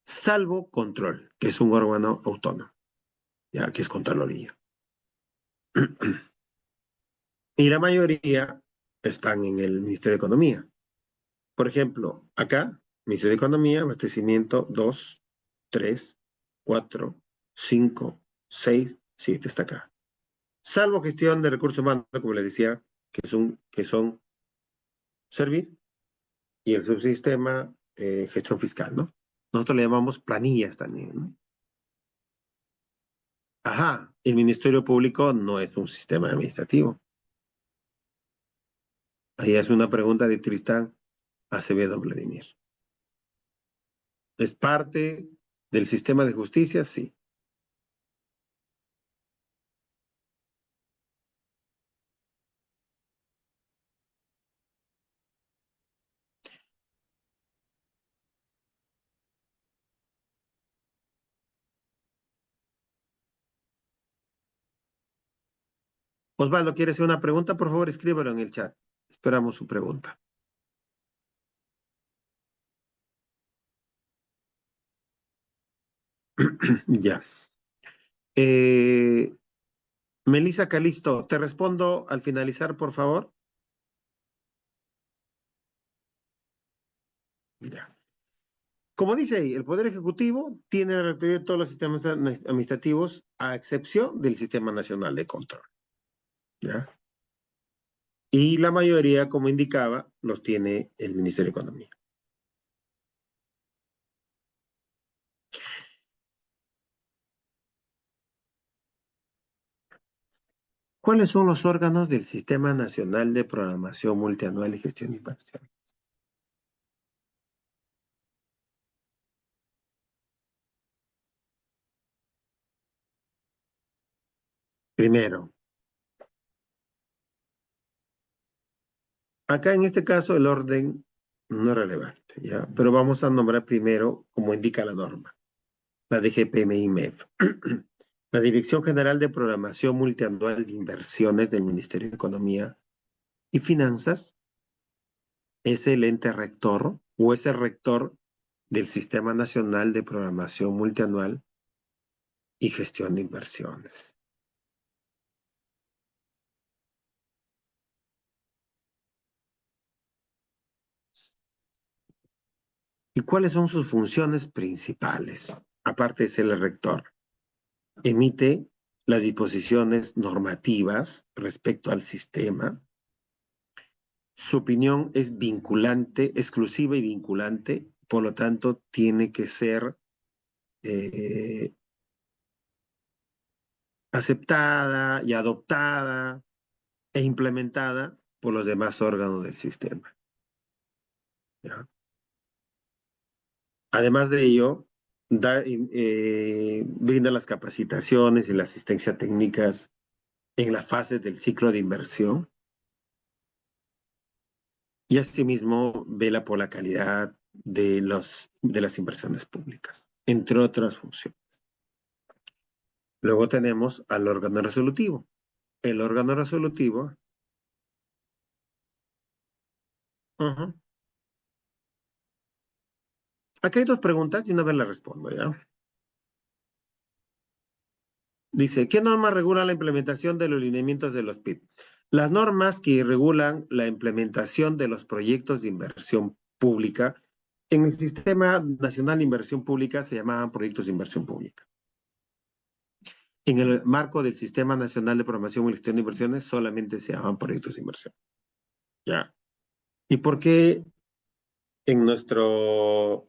Salvo control, que es un órgano autónomo, ya que es Contraloría. Y la mayoría están en el Ministerio de Economía. Por ejemplo, acá, Ministerio de Economía, abastecimiento 2, 3, 4, 5, 6, 7 está acá. Salvo gestión de recursos humanos, como les decía, que son servir, y el subsistema gestión fiscal, ¿no? Nosotros le llamamos planillas también, ¿no? Ajá, el Ministerio Público no es un sistema administrativo. Ahí es una pregunta de Tristán Acevedo Vladimir. ¿Es parte del sistema de justicia? Sí. Osvaldo, ¿quiere hacer una pregunta? Por favor, escríbelo en el chat. Esperamos su pregunta. Ya. Eh, Melissa Calisto, te respondo al finalizar, por favor. Ya. Como dice ahí, el Poder Ejecutivo tiene la rectoría de todos los sistemas administrativos, a excepción del Sistema Nacional de Control. ¿Ya? Y la mayoría, como indicaba, los tiene el Ministerio de Economía. ¿Cuáles son los órganos del Sistema Nacional de Programación Multianual y Gestión de Inversión? Primero, acá en este caso el orden no es relevante, ¿ya? Pero vamos a nombrar primero, como indica la norma, la DGPMI-MEF. La Dirección General de Programación Multianual de Inversiones del Ministerio de Economía y Finanzas es el ente rector o es el rector del Sistema Nacional de Programación Multianual y Gestión de Inversiones. ¿Y cuáles son sus funciones principales? Aparte de ser el rector, emite las disposiciones normativas respecto al sistema. Su opinión es vinculante, exclusiva y vinculante, por lo tanto tiene que ser eh, aceptada y adoptada e implementada por los demás órganos del sistema. ¿Ya? Además de ello, brinda las capacitaciones y la asistencia técnicas en las fases del ciclo de inversión y asimismo vela por la calidad de las inversiones públicas, entre otras funciones. Luego tenemos al órgano resolutivo. El órgano resolutivo, uh-huh. Aquí hay dos preguntas y una vez la respondo, ¿ya? Dice, ¿qué normas regulan la implementación de los lineamientos de los PIB? Las normas que regulan la implementación de los proyectos de inversión pública en el Sistema Nacional de Inversión Pública se llamaban proyectos de inversión pública. En el marco del Sistema Nacional de Programación y Gestión de Inversiones solamente se llaman proyectos de inversión. ¿Ya? ¿Y por qué en nuestro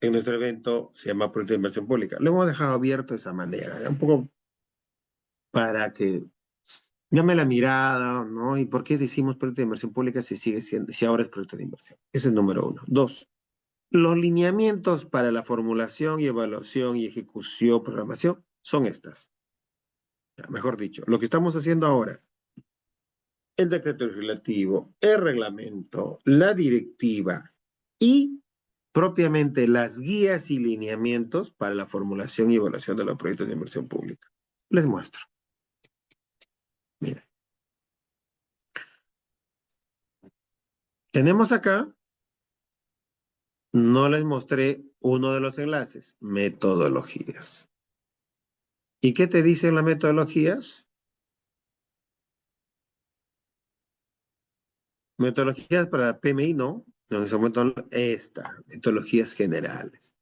en nuestro evento se llama Proyecto de Inversión Pública. Lo hemos dejado abierto de esa manera, ¿ya? Un poco para que llame la mirada, ¿no? ¿Y por qué decimos proyecto de inversión pública si sigue siendo, si ahora es proyecto de inversión? Ese es número uno. Dos, los lineamientos para la formulación y evaluación y ejecución, programación, son estas. Ya, mejor dicho, lo que estamos haciendo ahora, el decreto legislativo, el reglamento, la directiva y propiamente las guías y lineamientos para la formulación y evaluación de los proyectos de inversión pública. Les muestro. Miren, tenemos acá, no les mostré uno de los enlaces, metodologías. ¿Y qué te dicen las metodologías? Metodologías para PMI, no. No, en ese momento esta, metodologías generales.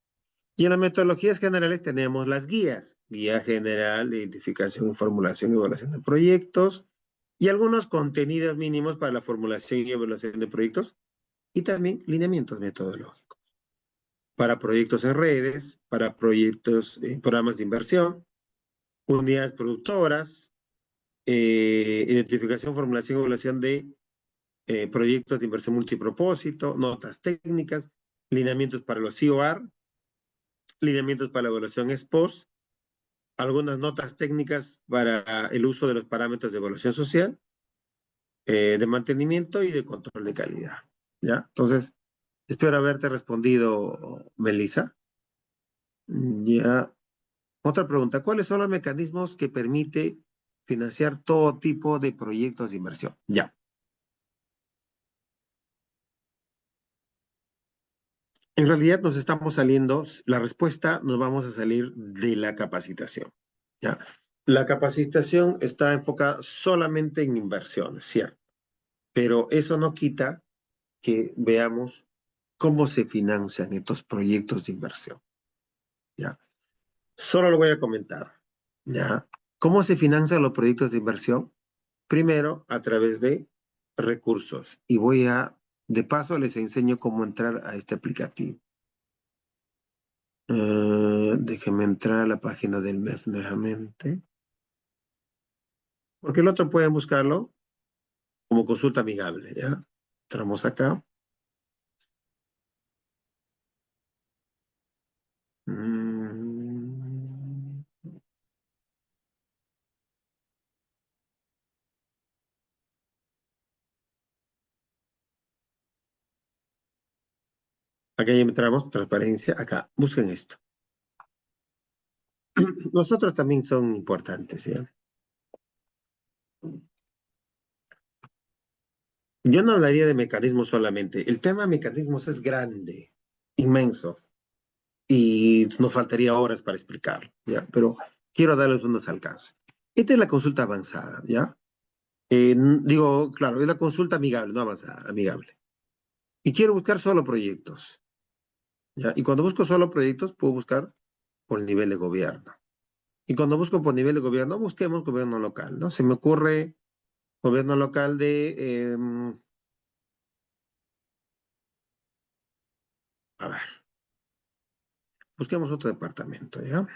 Y en las metodologías generales tenemos las guías. Guía general de identificación, formulación y evaluación de proyectos. Y algunos contenidos mínimos para la formulación y evaluación de proyectos. Y también lineamientos metodológicos. Para proyectos en redes, para proyectos, programas de inversión, unidades productoras, identificación, formulación y evaluación de proyectos de inversión multipropósito, notas técnicas, lineamientos para los COR, lineamientos para la evaluación ex post, algunas notas técnicas para el uso de los parámetros de evaluación social, de mantenimiento y de control de calidad. ¿Ya? Entonces, espero haberte respondido, Melissa. Ya. Otra pregunta, ¿cuáles son los mecanismos que permite financiar todo tipo de proyectos de inversión? Ya. En realidad nos estamos saliendo, la respuesta nos vamos a salir de la capacitación. ¿Ya? La capacitación está enfocada solamente en inversiones, ¿cierto? Pero eso no quita que veamos cómo se financian estos proyectos de inversión. ¿Ya? Solo lo voy a comentar. ¿Ya? ¿Cómo se financian los proyectos de inversión? Primero, a través de recursos. Y de paso, les enseño cómo entrar a este aplicativo. Déjenme entrar a la página del MEF nuevamente. Porque el otro pueden buscarlo como consulta amigable, ¿ya? Entramos acá. Mm. Acá ya entramos, transparencia, acá, busquen esto. Nosotros también son importantes, ¿ya? Yo no hablaría de mecanismos solamente. El tema de mecanismos es grande, inmenso, y nos faltaría horas para explicarlo, ¿ya? Pero quiero darles unos alcances. Esta es la consulta avanzada, ¿ya? Digo, claro, es la consulta amigable, no avanzada, amigable. Y quiero buscar solo proyectos, ¿ya? Y cuando busco solo proyectos, puedo buscar por nivel de gobierno. Y cuando busco por nivel de gobierno, busquemos gobierno local, ¿no? Se me ocurre gobierno local a ver, busquemos otro departamento, ¿ya?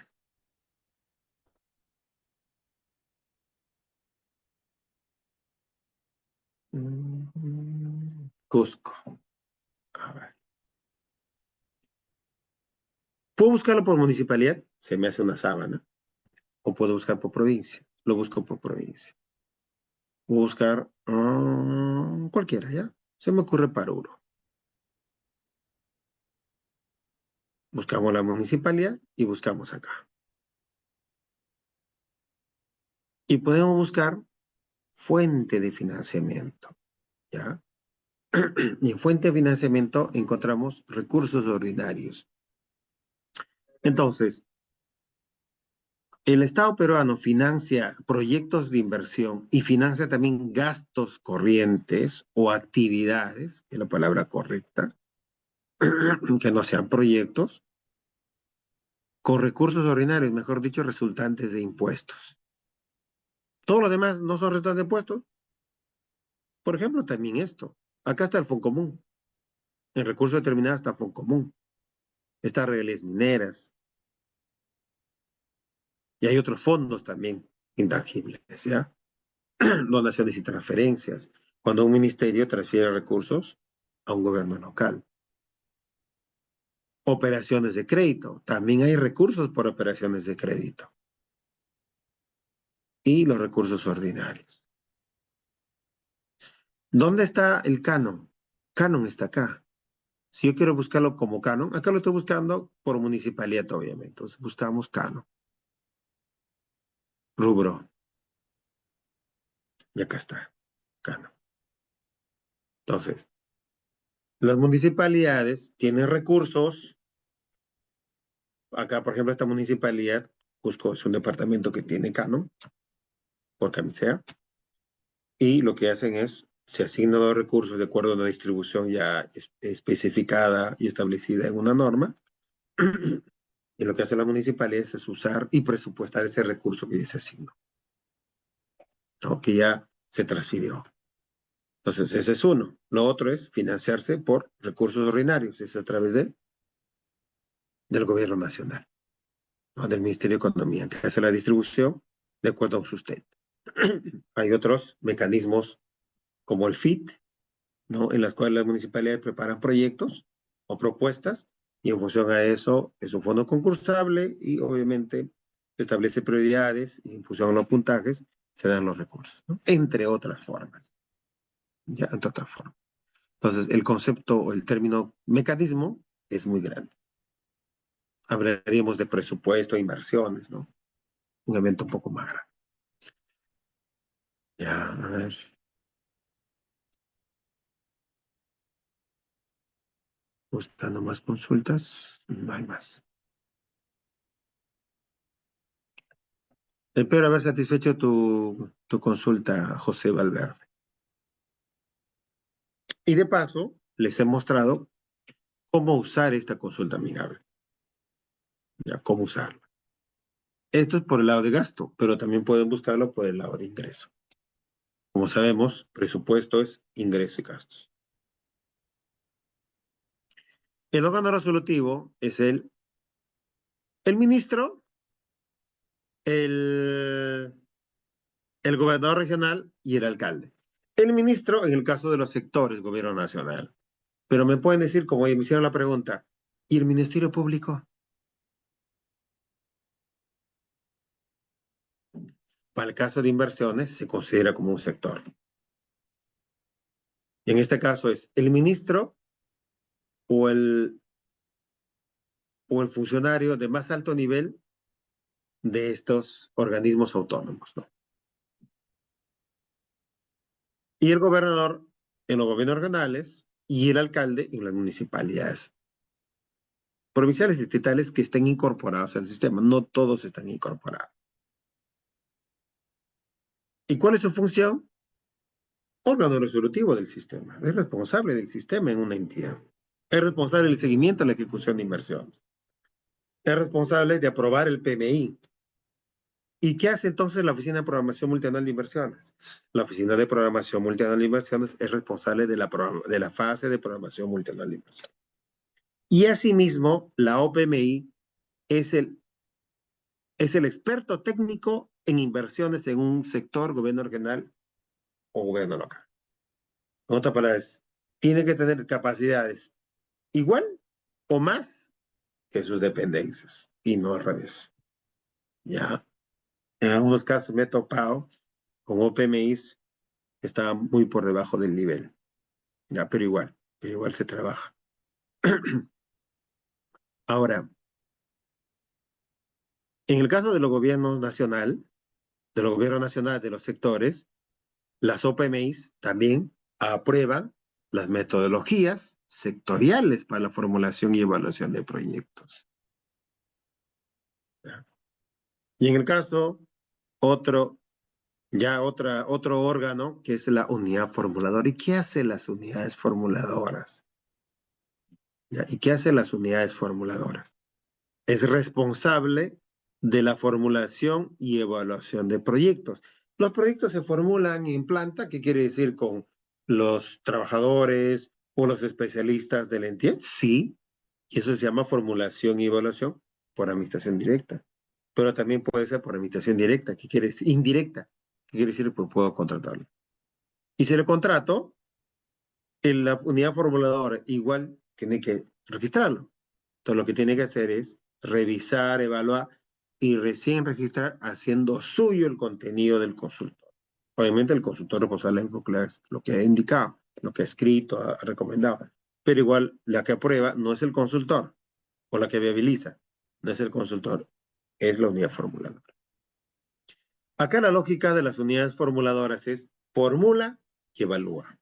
Cusco. A ver. ¿Puedo buscarlo por municipalidad? Se me hace una sábana. O puedo buscar por provincia. Lo busco por provincia. Puedo buscar cualquiera, ¿ya? Se me ocurre Paruro. Buscamos la municipalidad y buscamos acá. Y podemos buscar fuente de financiamiento, ¿ya? Y en fuente de financiamiento encontramos recursos ordinarios. Entonces, el Estado peruano financia proyectos de inversión y financia también gastos corrientes o actividades, que es la palabra correcta, que no sean proyectos, con recursos ordinarios, mejor dicho, resultantes de impuestos. Todo lo demás no son resultantes de impuestos. Por ejemplo, también esto. Acá está el Foncomún. En recursos determinados está Foncomún. Estas regalías mineras. Y hay otros fondos también intangibles, ¿ya? Donaciones y transferencias. Cuando un ministerio transfiere recursos a un gobierno local. Operaciones de crédito. También hay recursos por operaciones de crédito. Y los recursos ordinarios. ¿Dónde está el canon? Canon está acá. Si yo quiero buscarlo como canon, acá lo estoy buscando por municipalidad, obviamente. Entonces buscamos canon. Rubro. Y acá está. Canon. Entonces, las municipalidades tienen recursos. Acá, por ejemplo, esta municipalidad, Cusco es un departamento que tiene canon, por camisea, y lo que hacen es, se asignan los recursos de acuerdo a una distribución ya especificada y establecida en una norma, y lo que hace la municipalidad es usar y presupuestar ese recurso que ya se asignó, ¿no? Que ya se transfirió. Entonces, ese es uno. Lo otro es financiarse por recursos ordinarios, es a través del gobierno nacional, ¿no? Del Ministerio de Economía, que hace la distribución de acuerdo a un sustento. Hay otros mecanismos como el FIT, ¿no? En las cuales las municipalidades preparan proyectos o propuestas y en función a eso es un fondo concursable y obviamente establece prioridades y en función a los puntajes se dan los recursos, ¿no? Entre otras formas. Ya, entre otras formas. Entonces, el concepto o el término mecanismo es muy grande. Hablaríamos de presupuesto e inversiones, ¿no? Un evento un poco más grande. Ya, a ver. Buscando más consultas, no hay más. Espero haber satisfecho tu consulta, José Valverde. Y de paso, les he mostrado cómo usar esta consulta amigable. Ya, cómo usarla. Esto es por el lado de gasto, pero también pueden buscarlo por el lado de ingreso. Como sabemos, presupuesto es ingreso y gastos. El órgano resolutivo es el ministro, el, el gobernador regional y el alcalde. El ministro, en el caso de los sectores, gobierno nacional. Pero me pueden decir, como me hicieron la pregunta, ¿y el Ministerio Público? Para el caso de inversiones, se considera como un sector. Y en este caso es el ministro o el funcionario de más alto nivel de estos organismos autónomos, ¿no? Y el gobernador en los gobiernos regionales y el alcalde en las municipalidades provinciales y distritales que estén incorporados al sistema. No todos están incorporados. ¿Y cuál es su función? Órgano resolutivo del sistema. Es responsable del sistema en una entidad. Es responsable del seguimiento a la ejecución de inversiones. Es responsable de aprobar el PMI. ¿Y qué hace entonces la Oficina de Programación Multianual de Inversiones? La Oficina de Programación Multianual de Inversiones es responsable de la fase de programación multianual de inversiones. Y asimismo, la OPMI es el experto técnico en inversiones en un sector, gobierno regional o gobierno local. En otras palabras, tiene que tener capacidades igual o más que sus dependencias y no al revés. Ya, en algunos casos me he topado con OPMIs que estaban muy por debajo del nivel. Ya, pero igual se trabaja. Ahora, en el caso de los gobiernos nacional, de los gobiernos nacionales de los sectores, las OPMIs también aprueban las metodologías sectoriales para la formulación y evaluación de proyectos. ¿Ya? Y en el caso, otro otro órgano que es la unidad formuladora. ¿Y qué hacen las unidades formuladoras? ¿Ya? ¿Y qué hacen las unidades formuladoras? Es responsable de la formulación y evaluación de proyectos. Los proyectos se formulan en planta, ¿qué quiere decir con los trabajadores o los especialistas de la entidad? Sí, Y eso se llama formulación y evaluación por administración directa. Pero también puede ser por administración directa, que quiere decir indirecta, que quiere decir pues puedo contratarlo. Y si le contrato, en la unidad formuladora igual tiene que registrarlo. Entonces lo que tiene que hacer es revisar, evaluar y recién registrar haciendo suyo el contenido del consultor. Obviamente el consultor responsable es lo que ha indicado, lo que ha escrito, ha recomendado. Pero igual la que aprueba no es el consultor o la que viabiliza, no es el consultor, es la unidad formuladora. Acá la lógica de las unidades formuladoras es formula y evalúa.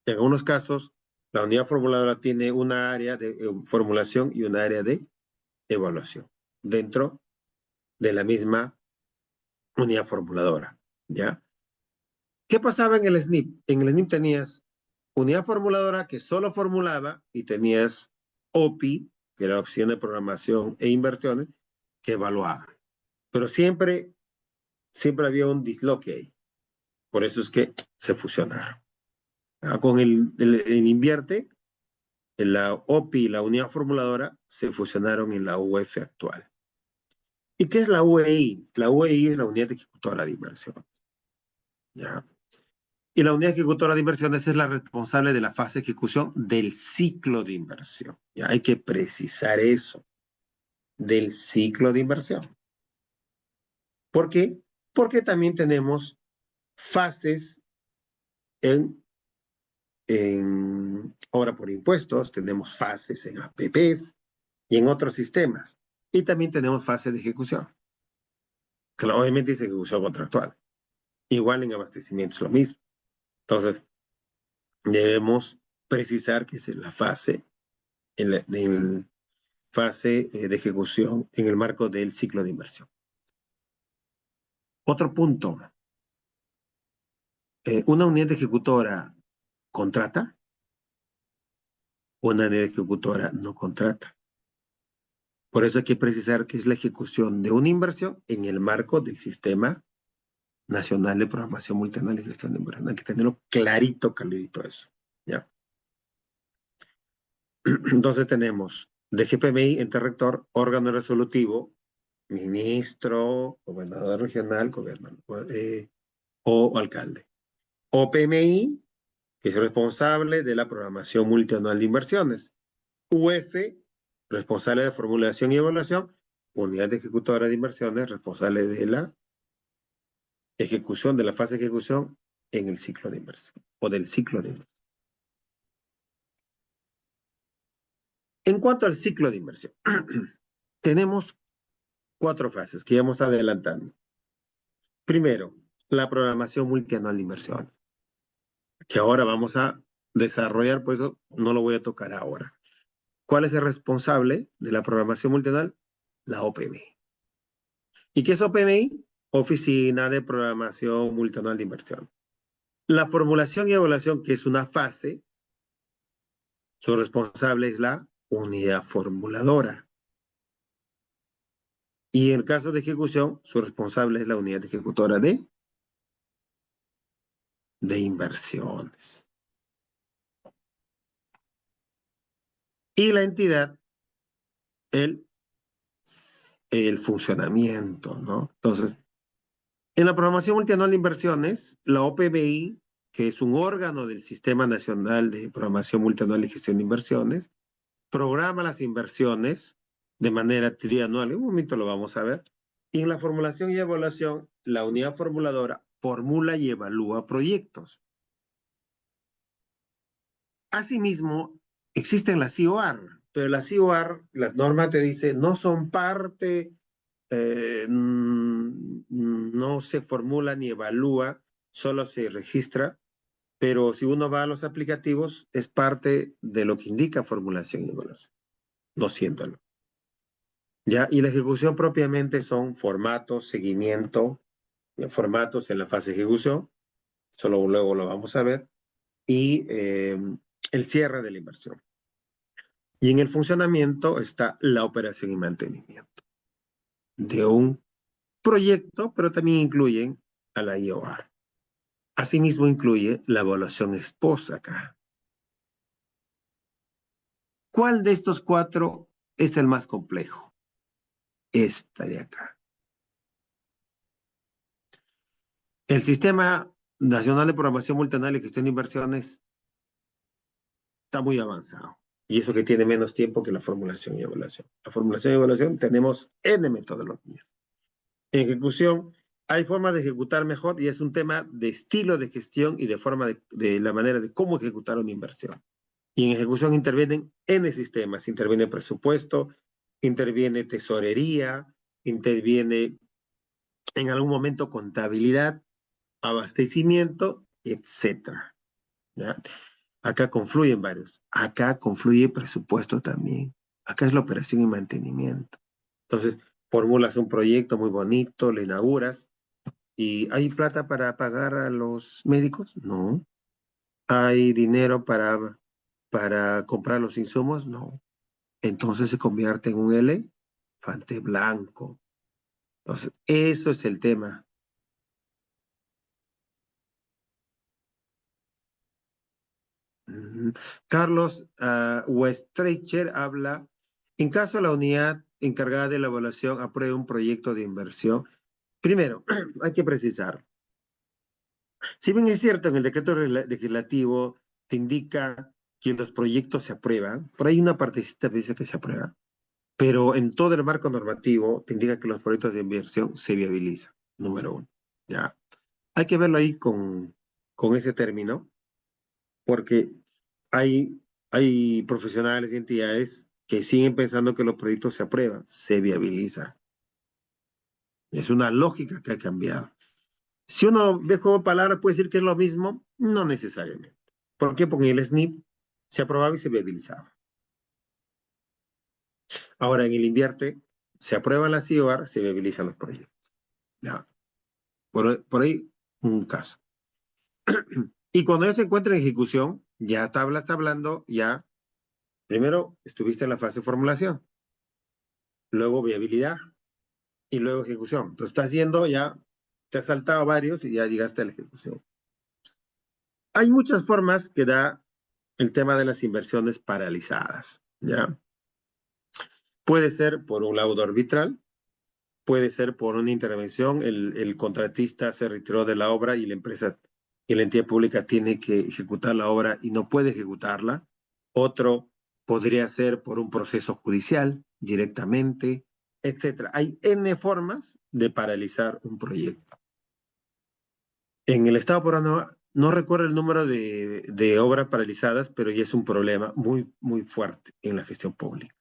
En algunos casos, la unidad formuladora tiene una área de formulación y una área de evaluación dentro de la misma unidad formuladora, ¿ya? ¿Qué pasaba en el SNP? En el SNP tenías unidad formuladora que solo formulaba y tenías OPI, que era la opción de programación e inversiones, que evaluaba. Pero siempre había un disloque ahí. Por eso es que se fusionaron. Con el invierte, la OPI y la unidad formuladora se fusionaron en la UF actual. ¿Y qué es la UEI? La UEI es la unidad ejecutora de inversión. ¿Ya? Y la unidad ejecutora de inversiones es la responsable de la fase de ejecución del ciclo de inversión. ¿Ya? Hay que precisar eso, del ciclo de inversión. ¿Por qué? Porque también tenemos fases en obra por impuestos, tenemos fases en APPs y en otros sistemas. Y también tenemos fases de ejecución. Claro, obviamente es ejecución contractual. Igual en abastecimiento es lo mismo. Entonces, debemos precisar que es la fase, en fase de ejecución en el marco del ciclo de inversión. Otro punto, una unidad ejecutora contrata, una unidad ejecutora no contrata. Por eso hay que precisar que es la ejecución de una inversión en el marco del Sistema Nacional de Programación Multianual y Gestión de Inversión. Hay que tenerlo clarito, clarito eso. ¿Ya? Entonces tenemos DGPMI, ente rector, órgano resolutivo, ministro, gobernador regional, o alcalde. OPMI, que es responsable de la programación multianual de inversiones. UF, responsable de formulación y evaluación. Unidad ejecutora de inversiones, responsable de la ejecución, de la fase de ejecución en el ciclo de inversión o del ciclo de inversión. En cuanto al ciclo de inversión, tenemos 4 fases que íbamos adelantando. Primero, la programación multianual de inversiones, que ahora vamos a desarrollar, por eso no lo voy a tocar ahora. ¿Cuál es el responsable de la programación multianual? La OPMI. ¿Y qué es OPMI? Oficina de Programación Multianual de Inversión. La formulación y evaluación, que es una fase, su responsable es la unidad formuladora. Y en el caso de ejecución, su responsable es la unidad ejecutora de inversiones. Y la entidad, el funcionamiento, ¿no? Entonces, en la programación multianual de inversiones, la OPBI, que es un órgano del Sistema Nacional de Programación Multianual y Gestión de Inversiones, programa las inversiones de manera trianual. En un momento lo vamos a ver. Y en la formulación y evaluación, la unidad formuladora formula y evalúa proyectos. Asimismo, existen las COR, pero las COR, la norma te dice, no son parte, no se formula ni evalúa, solo se registra, pero si uno va a los aplicativos, es parte de lo que indica formulación y evaluación, no siéntalo. ¿Ya? Y la ejecución propiamente son formatos, seguimiento, formatos en la fase de ejecución, solo luego lo vamos a ver, y el cierre de la inversión. Y en el funcionamiento está la operación y mantenimiento de un proyecto, pero también incluyen a la IOR. Asimismo incluye la evaluación ex post acá. ¿Cuál de estos cuatro es el más complejo? Esta de acá. El Sistema Nacional de Programación Multianual y Gestión de Inversiones está muy avanzado. Y eso que tiene menos tiempo que la formulación y evaluación. La formulación y evaluación tenemos N metodologías. En ejecución, hay formas de ejecutar mejor y es un tema de estilo de gestión y de forma de la manera de cómo ejecutar una inversión. Y en ejecución intervienen N sistemas. Interviene presupuesto, interviene tesorería, interviene en algún momento contabilidad, abastecimiento, etcétera. ¿Ya? Acá confluyen varios. Acá confluye presupuesto también. Acá es la operación y mantenimiento. Entonces, formulas un proyecto muy bonito, lo inauguras. ¿Y hay plata para pagar a los médicos? No. ¿Hay dinero para comprar los insumos? No. Entonces se convierte en un elefante blanco. Entonces, eso es el tema. Carlos Westreicher habla, en caso la unidad encargada de la evaluación apruebe un proyecto de inversión, primero, hay que precisar, si bien es cierto en el decreto legislativo te indica que los proyectos se aprueban, por ahí una partecita dice que se aprueba, pero en todo el marco normativo te indica que los proyectos de inversión se viabilizan, número uno, ¿ya? Hay que verlo ahí con ese término, porque hay, hay profesionales y entidades que siguen pensando que los proyectos se aprueban, se viabilizan. Es una lógica que ha cambiado. Si uno ve juego de palabras, puede decir que es lo mismo, no necesariamente. ¿Por qué? Porque en el SNIP se aprobaba y se viabilizaba. Ahora en el invierte, se aprueban las IOR, se viabilizan los proyectos. ¿Ya? Por ahí, un caso. Y cuando ya se encuentra en ejecución, ya tabla está hablando, ya, primero estuviste en la fase de formulación, luego viabilidad y luego ejecución. Entonces estás haciendo ya, te has saltado varios y ya llegaste a la ejecución. Hay muchas formas que da el tema de las inversiones paralizadas, ¿ya? Puede ser por un laudo arbitral, puede ser por una intervención, el contratista se retiró de la obra y la empresa y la entidad pública tiene que ejecutar la obra y no puede ejecutarla. Otro podría ser por un proceso judicial directamente, etcétera. Hay N formas de paralizar un proyecto. En el estado peruano no recuerdo el número de obras paralizadas, pero ya es un problema muy, muy fuerte en la gestión pública.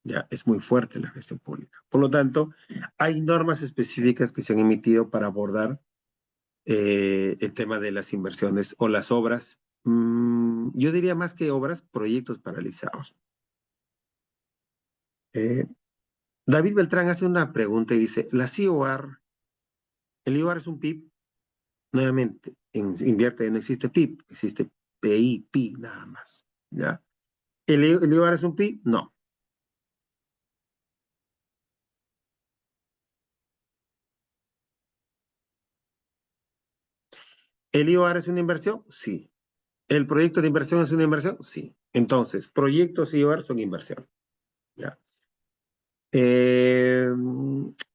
Ya es muy fuerte en la gestión pública. Por lo tanto, hay normas específicas que se han emitido para abordar el tema de las inversiones o las obras. Yo diría más que obras, proyectos paralizados. Eh, David Beltrán hace una pregunta y dice, la COR, el IOR es un PIB, nuevamente, invierte, no existe PIB, existe PI, PI nada más. ¿Ya? ¿El IOR es un PIB? No. ¿El IOR es una inversión? Sí. ¿El proyecto de inversión es una inversión? Sí. Entonces, proyectos IOR son inversión. ¿Ya? Eh,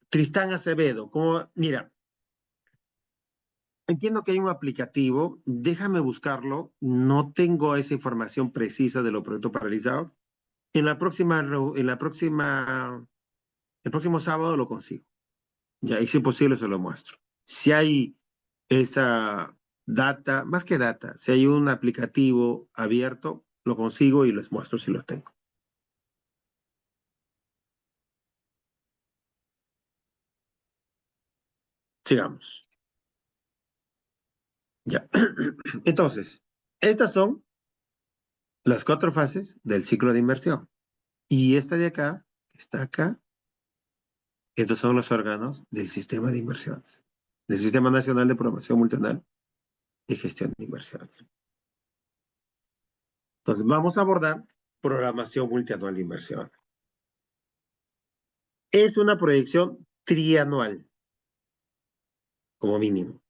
Tristán Acevedo, como, mira, entiendo que hay un aplicativo, déjame buscarlo, no tengo esa información precisa de los proyectos paralizados. El próximo sábado lo consigo. Ya, y si es posible se lo muestro. Si hay esa data, más que data, si hay un aplicativo abierto, lo consigo y les muestro si lo tengo. Sigamos. Ya. Entonces, estas son las cuatro fases del ciclo de inversión. Y esta de acá, que está acá, estos son los órganos del sistema de inversiones, del Sistema Nacional de Promoción Multinacional y Gestión de Inversiones. Entonces, vamos a abordar programación multianual de inversión. Es una proyección trianual, como mínimo.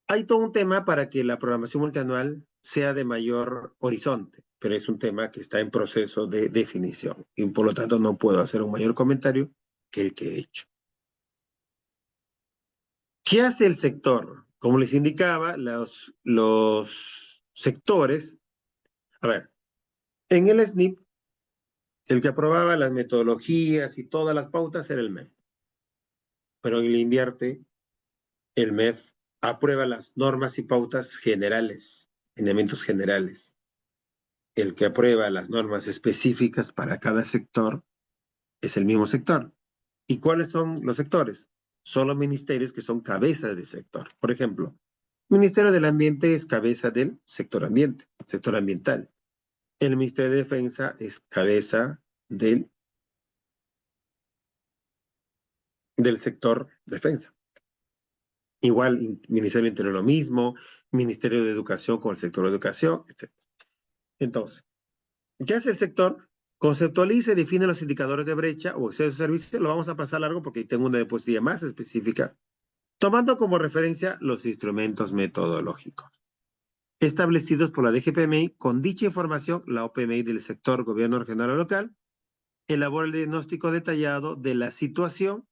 Hay todo un tema para que la programación multianual sea de mayor horizonte. pero es un tema que está en proceso de definición y por lo tanto no puedo hacer un mayor comentario que el que he hecho. ¿Qué hace el sector? Como les indicaba, los sectores, a ver, en el SNIP, el que aprobaba las metodologías y todas las pautas era el MEF, pero en el invierte, el MEF aprueba las normas y pautas generales, lineamientos generales. El que aprueba las normas específicas para cada sector es el mismo sector. ¿Y cuáles son los sectores? Son los ministerios que son cabezas del sector. Por ejemplo, Ministerio del Ambiente es cabeza del sector ambiente, sector ambiental. El Ministerio de Defensa es cabeza del sector defensa. Igual, Ministerio del Interior lo mismo, Ministerio de Educación con el sector de educación, etc. Entonces, ¿qué hace el sector? Conceptualiza y define los indicadores de brecha o exceso de servicio. Lo vamos a pasar largo porque tengo una diapositiva más específica, tomando como referencia los instrumentos metodológicos establecidos por la DGPMI. Con dicha información, la OPMI del sector gobierno regional o local elabora el diagnóstico detallado de la situación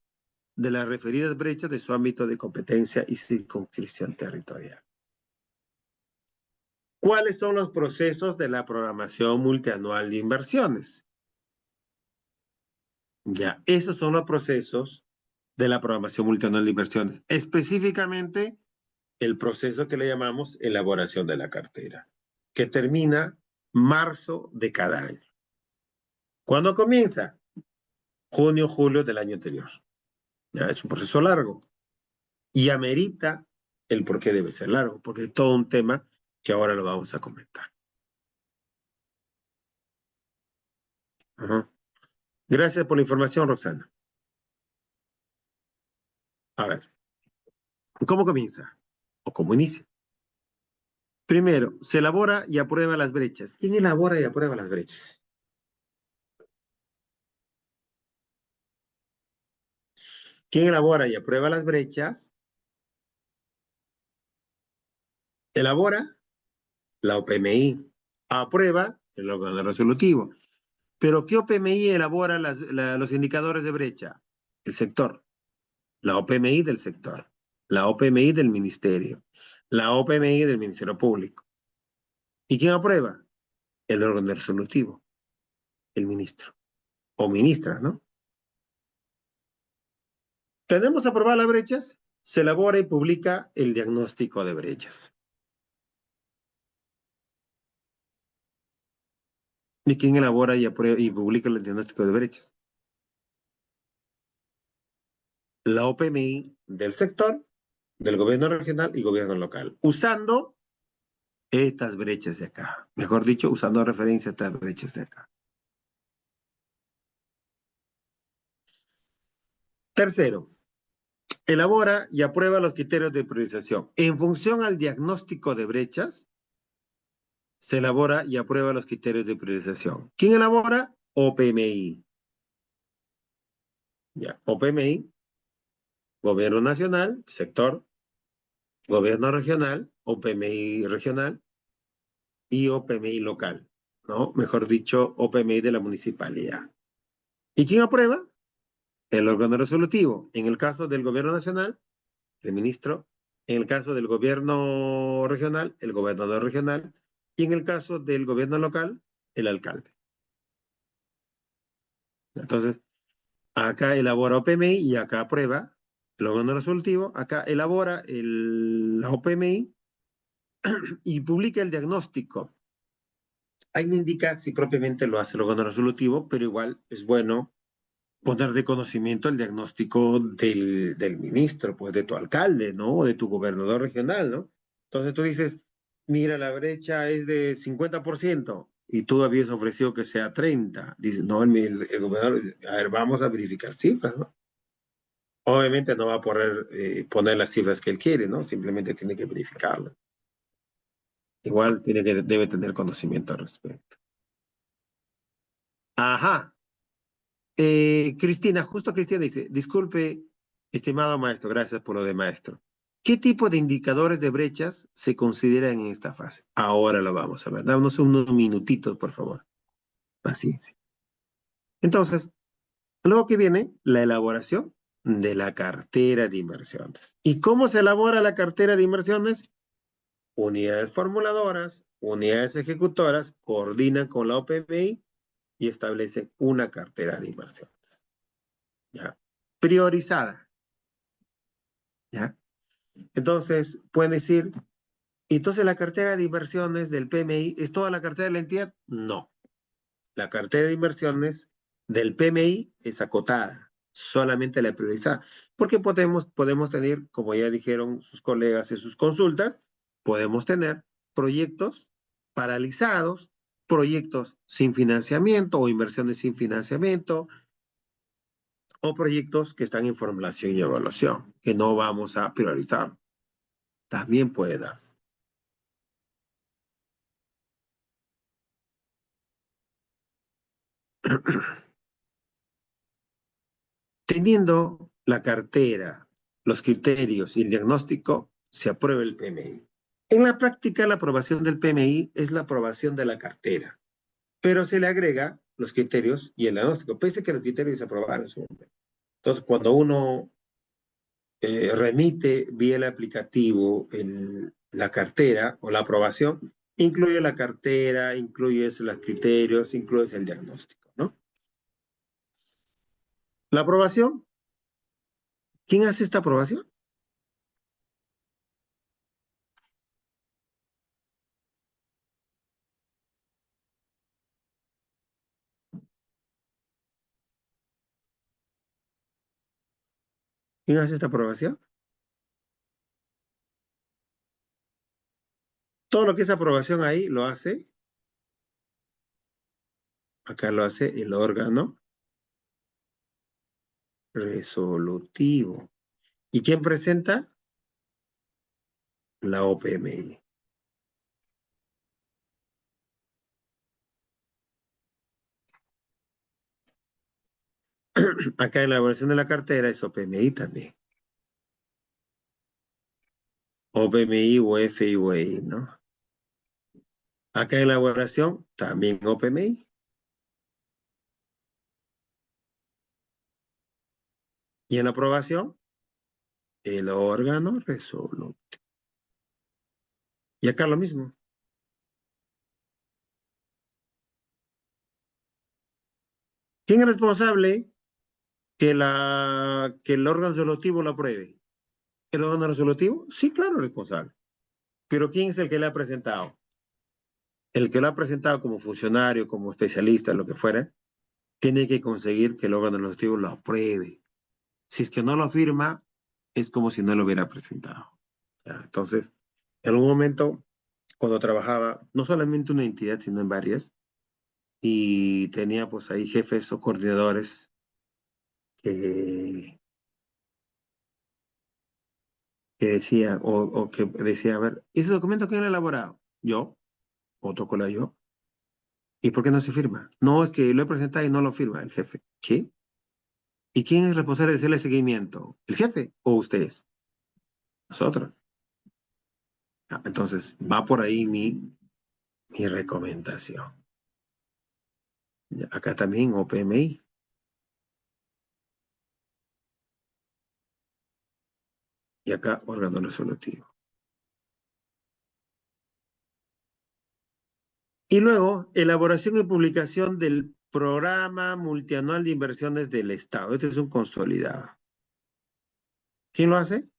de las referidas brechas de su ámbito de competencia y circunscripción territorial. ¿Cuáles son los procesos de la programación multianual de inversiones? Ya, esos son los procesos de la programación multianual de inversiones. Específicamente, el proceso que le llamamos elaboración de la cartera, que termina marzo de cada año. ¿Cuándo comienza? Junio, julio del año anterior. Ya, es un proceso largo y amerita el por qué debe ser largo, porque es todo un tema que ahora lo vamos a comentar. Ajá. Gracias por la información, Roxana. A ver, ¿cómo comienza? ¿O cómo inicia? Primero, se elabora y aprueba las brechas. ¿Quién elabora y aprueba las brechas? ¿Quién elabora y aprueba las brechas? Elabora la OPMI. Aprueba el órgano resolutivo. ¿Pero qué OPMI elabora los indicadores de brecha? El sector. La OPMI del sector. La OPMI del ministerio. La OPMI del Ministerio Público. ¿Y quién aprueba? El órgano resolutivo. El ministro. O ministra, ¿no? ¿Tenemos aprobadas las brechas? Se elabora y publica el diagnóstico de brechas. ¿Y quién elabora y aprueba y publica el diagnóstico de brechas? La OPMI del sector, del gobierno regional y gobierno local, usando estas brechas de acá. Mejor dicho, usando referencia a estas brechas de acá. Tercero, elabora y aprueba los criterios de priorización. En función al diagnóstico de brechas, se elabora y aprueba los criterios de priorización. ¿Quién elabora? OPMI. Ya, OPMI, Gobierno Nacional, sector, Gobierno Regional, OPMI regional y OPMI local, ¿no? Mejor dicho, OPMI de la municipalidad. ¿Y quién aprueba? El órgano resolutivo. En el caso del Gobierno Nacional, el ministro. En el caso del Gobierno regional, el gobernador regional. Y en el caso del Gobierno local, el alcalde. Entonces, acá elabora OPMI y acá aprueba el órgano resolutivo. Acá elabora la OPMI y publica el diagnóstico. Ahí me indica si propiamente lo hace el órgano resolutivo, pero igual es bueno poner de conocimiento el diagnóstico del ministro, pues de tu alcalde, ¿no? O de tu gobernador regional, ¿no? Entonces tú dices, mira, la brecha es de 50% y tú habías ofrecido que sea 30%. Dices, no, el gobernador, a ver, vamos a verificar cifras, ¿no? Obviamente no va a poner las cifras que él quiere, ¿no? Simplemente tiene que verificarlas. Igual debe tener conocimiento al respecto. Ajá. Cristina, justo Cristina dice, disculpe, estimado maestro, gracias por lo de maestro. ¿Qué tipo de indicadores de brechas se consideran en esta fase? Ahora lo vamos a ver. Damos unos minutitos, por favor. Paciencia. Entonces, luego que viene la elaboración de la cartera de inversiones. ¿Y cómo se elabora la cartera de inversiones? Unidades formuladoras, unidades ejecutoras, coordinan con la OPMI y establecen una cartera de inversiones. ¿Ya? Priorizada. ¿Ya? Entonces, pueden decir, entonces la cartera de inversiones del PMI es toda la cartera de la entidad. No. La cartera de inversiones del PMI es acotada, solamente la priorizada, porque podemos tener, como ya dijeron sus colegas en sus consultas, podemos tener proyectos paralizados, proyectos sin financiamiento o inversiones sin financiamiento, o proyectos que están en formulación y evaluación, que no vamos a priorizar. También puede dar. Teniendo la cartera, los criterios y el diagnóstico, se aprueba el PMI. En la práctica, la aprobación del PMI es la aprobación de la cartera, pero se le agrega los criterios y el diagnóstico, pese a que los criterios se aprobaron en su momento. Entonces, cuando uno remite vía el aplicativo la cartera o la aprobación, incluye la cartera, incluye los criterios, incluye el diagnóstico, ¿no? La aprobación, ¿quién hace esta aprobación? ¿Quién hace esta aprobación? Todo lo que es aprobación ahí lo hace, acá lo hace el órgano resolutivo. ¿Y quién presenta? La OPMI. Acá en la elaboración de la cartera es OPMI también. OPMI, UEF y UEI, ¿no? Acá en elaboración también OPMI. Y en la aprobación, el órgano resolutivo. Y acá lo mismo. ¿Quién es responsable que el órgano resolutivo lo apruebe? ¿El órgano resolutivo? Sí, claro, responsable. Pero ¿quién es el que le ha presentado? El que lo ha presentado como funcionario, como especialista, lo que fuera, tiene que conseguir que el órgano legislativo lo apruebe. Si es que no lo firma, es como si no lo hubiera presentado. ¿Ya? Entonces, en algún momento, cuando trabajaba, no solamente en una entidad, sino en varias, y tenía pues ahí jefes o coordinadores que, que decía, o que decía, a ver, ¿ese documento quién lo ha elaborado? Yo, otro colega yo. ¿Y por qué no se firma? No, es que lo he presentado y no lo firma el jefe. ¿Qué? ¿Y quién es responsable de hacerle seguimiento? ¿El jefe o ustedes? Nosotros. Ah, entonces, va por ahí mi recomendación. Acá también OPMI y acá órgano resolutivo. Y luego, elaboración y publicación del programa multianual de inversiones del Estado. Este es un consolidado. ¿Quién lo hace?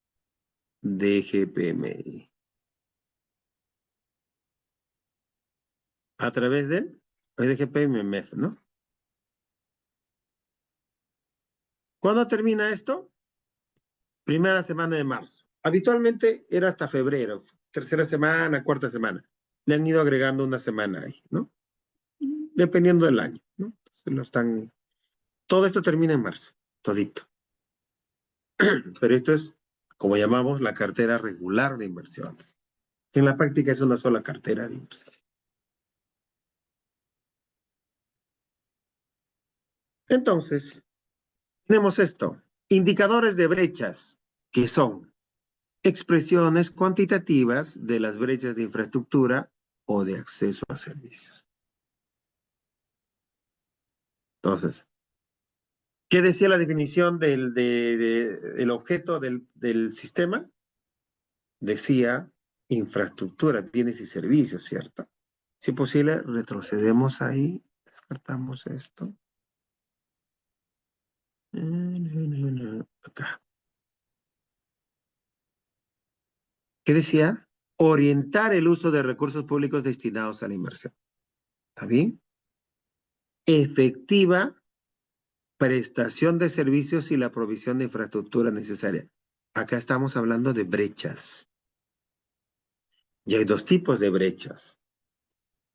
DGPMI. A través del DGPMF, ¿no? ¿Cuándo termina esto? Primera semana de marzo. Habitualmente era hasta febrero, tercera semana, cuarta semana. Le han ido agregando una semana ahí, ¿no? Dependiendo del año, ¿no? Se lo están... Todo esto termina en marzo, todito. Pero esto es, como llamamos, la cartera regular de inversiones. Que en la práctica es una sola cartera de inversión. Entonces, tenemos esto. Indicadores de brechas, que son expresiones cuantitativas de las brechas de infraestructura o de acceso a servicios. Entonces, ¿qué decía la definición del objeto del sistema? Decía infraestructura, bienes y servicios, ¿cierto? Si es posible, retrocedemos ahí, descartamos esto. Acá. ¿Qué decía? Orientar el uso de recursos públicos destinados a la inversión. ¿Está bien? Efectiva prestación de servicios y la provisión de infraestructura necesaria. Acá estamos hablando de brechas. Y hay dos tipos de brechas.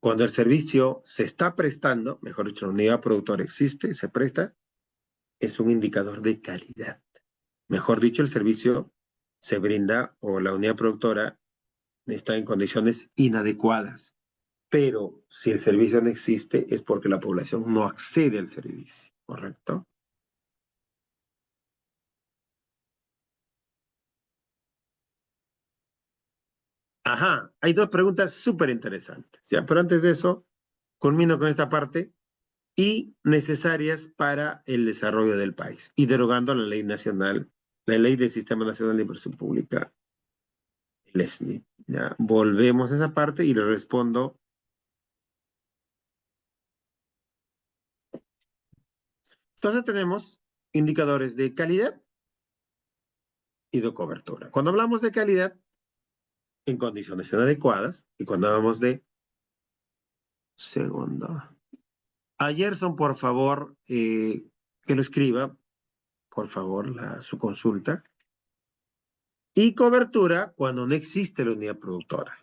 Cuando el servicio se está prestando, mejor dicho, la unidad productora existe, se presta, es un indicador de calidad. Mejor dicho, el servicio se brinda o la unidad productora está en condiciones inadecuadas. Pero si el servicio no existe, es porque la población no accede al servicio, ¿correcto? Ajá, hay dos preguntas súper interesantes, ¿ya? Pero antes de eso, culmino con esta parte y necesarias para el desarrollo del país y derogando la ley nacional, la ley del Sistema Nacional de Inversión Pública, el SNIP. ¿Ya? Volvemos a esa parte y le respondo. Entonces tenemos indicadores de calidad y de cobertura. Cuando hablamos de calidad, en condiciones inadecuadas, y cuando hablamos de segundo. Ayerson, por favor, que lo escriba, por favor, su consulta. Y cobertura cuando no existe la unidad productora.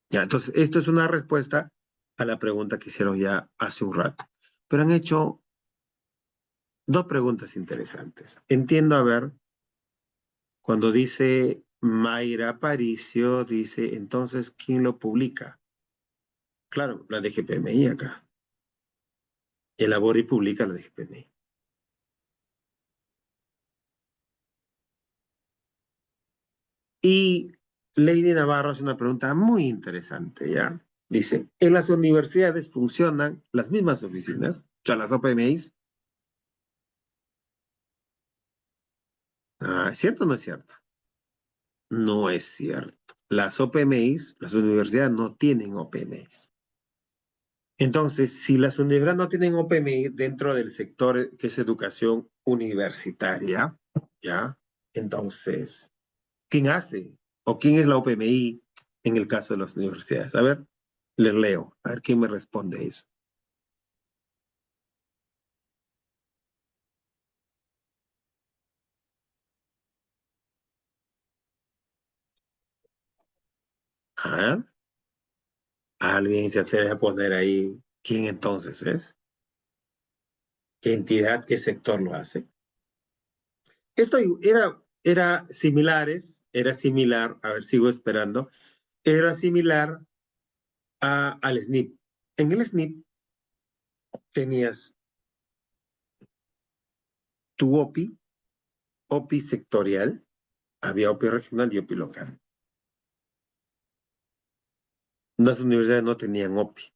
Ya, entonces, esto es una respuesta a la pregunta que hicieron ya hace un rato. Pero han hecho dos preguntas interesantes. Entiendo, a ver, cuando dice Mayra Aparicio, dice, entonces, ¿quién lo publica? Claro, la DGPMI acá. Elabora y publica la DGPMI. Y Lady Navarro hace una pregunta muy interesante, ¿ya? Dice, ¿en las universidades funcionan las mismas oficinas? O sea, las OPMIs. Ah, ¿cierto o no es cierto? No es cierto. Las OPMIs, las universidades no tienen OPMIs. Entonces, si las universidades no tienen OPMI dentro del sector que es educación universitaria, ¿ya? Entonces, ¿quién hace? ¿O quién es la OPMI en el caso de las universidades? A ver, les leo, a ver quién me responde eso. Ah, alguien se atreve a poner ahí quién entonces es, qué entidad, qué sector lo hace. Esto era similar, a ver, sigo esperando, era similar al SNP. En el SNP tenías tu OPI sectorial, había OPI regional y OPI local. Las universidades no tenían OPI,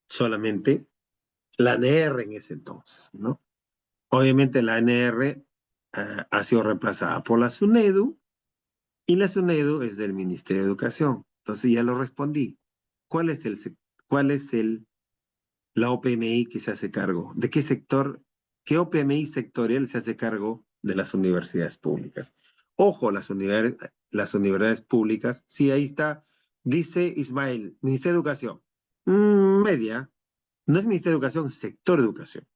solamente la ANR en ese entonces, ¿no? Obviamente la ANR ha sido reemplazada por la SUNEDU y la SUNEDU es del Ministerio de Educación. Entonces ya lo respondí. ¿Cuál es cuál es la OPMI que se hace cargo? ¿De qué sector, qué OPMI sectorial se hace cargo de las universidades públicas? Ojo, las universidades públicas, sí, ahí está, dice Ismael, Ministerio de Educación. Media, no es Ministerio de Educación, sector de educación.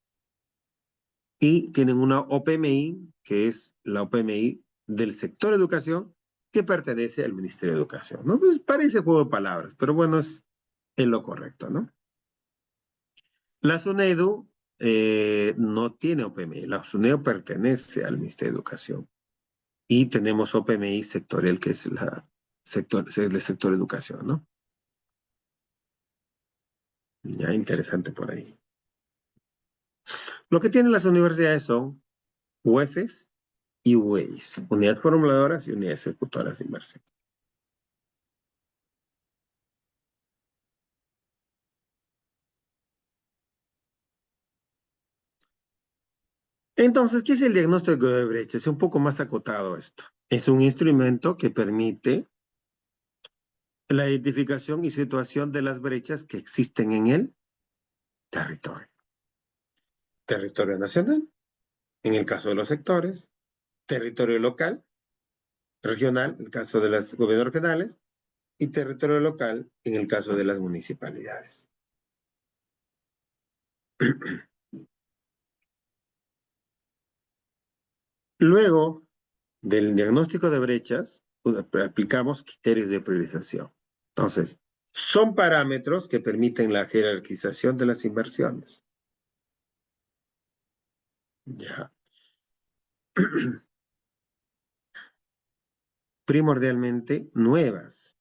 Y tienen una OPMI, que es la OPMI del sector de educación, que pertenece al Ministerio de Educación, ¿no? Pues parece juego de palabras, pero bueno, es lo correcto, ¿no? La SUNEDU no tiene OPMI, la SUNEDU pertenece al Ministerio de Educación y tenemos OPMI sectorial que es el sector de educación, ¿no? Ya interesante por ahí. Lo que tienen las universidades son UEFs y UEIs, unidades formuladoras y unidades ejecutoras de inversión. Entonces, ¿qué es el diagnóstico de brecha? Es un poco más acotado esto. Es un instrumento que permite la identificación y situación de las brechas que existen en el territorio. Territorio nacional, en el caso de los sectores, territorio local, regional, en el caso de los gobiernos regionales, y territorio local, en el caso de las municipalidades. Luego del diagnóstico de brechas, aplicamos criterios de priorización. Entonces, son parámetros que permiten la jerarquización de las inversiones. Ya. Primordialmente nuevas.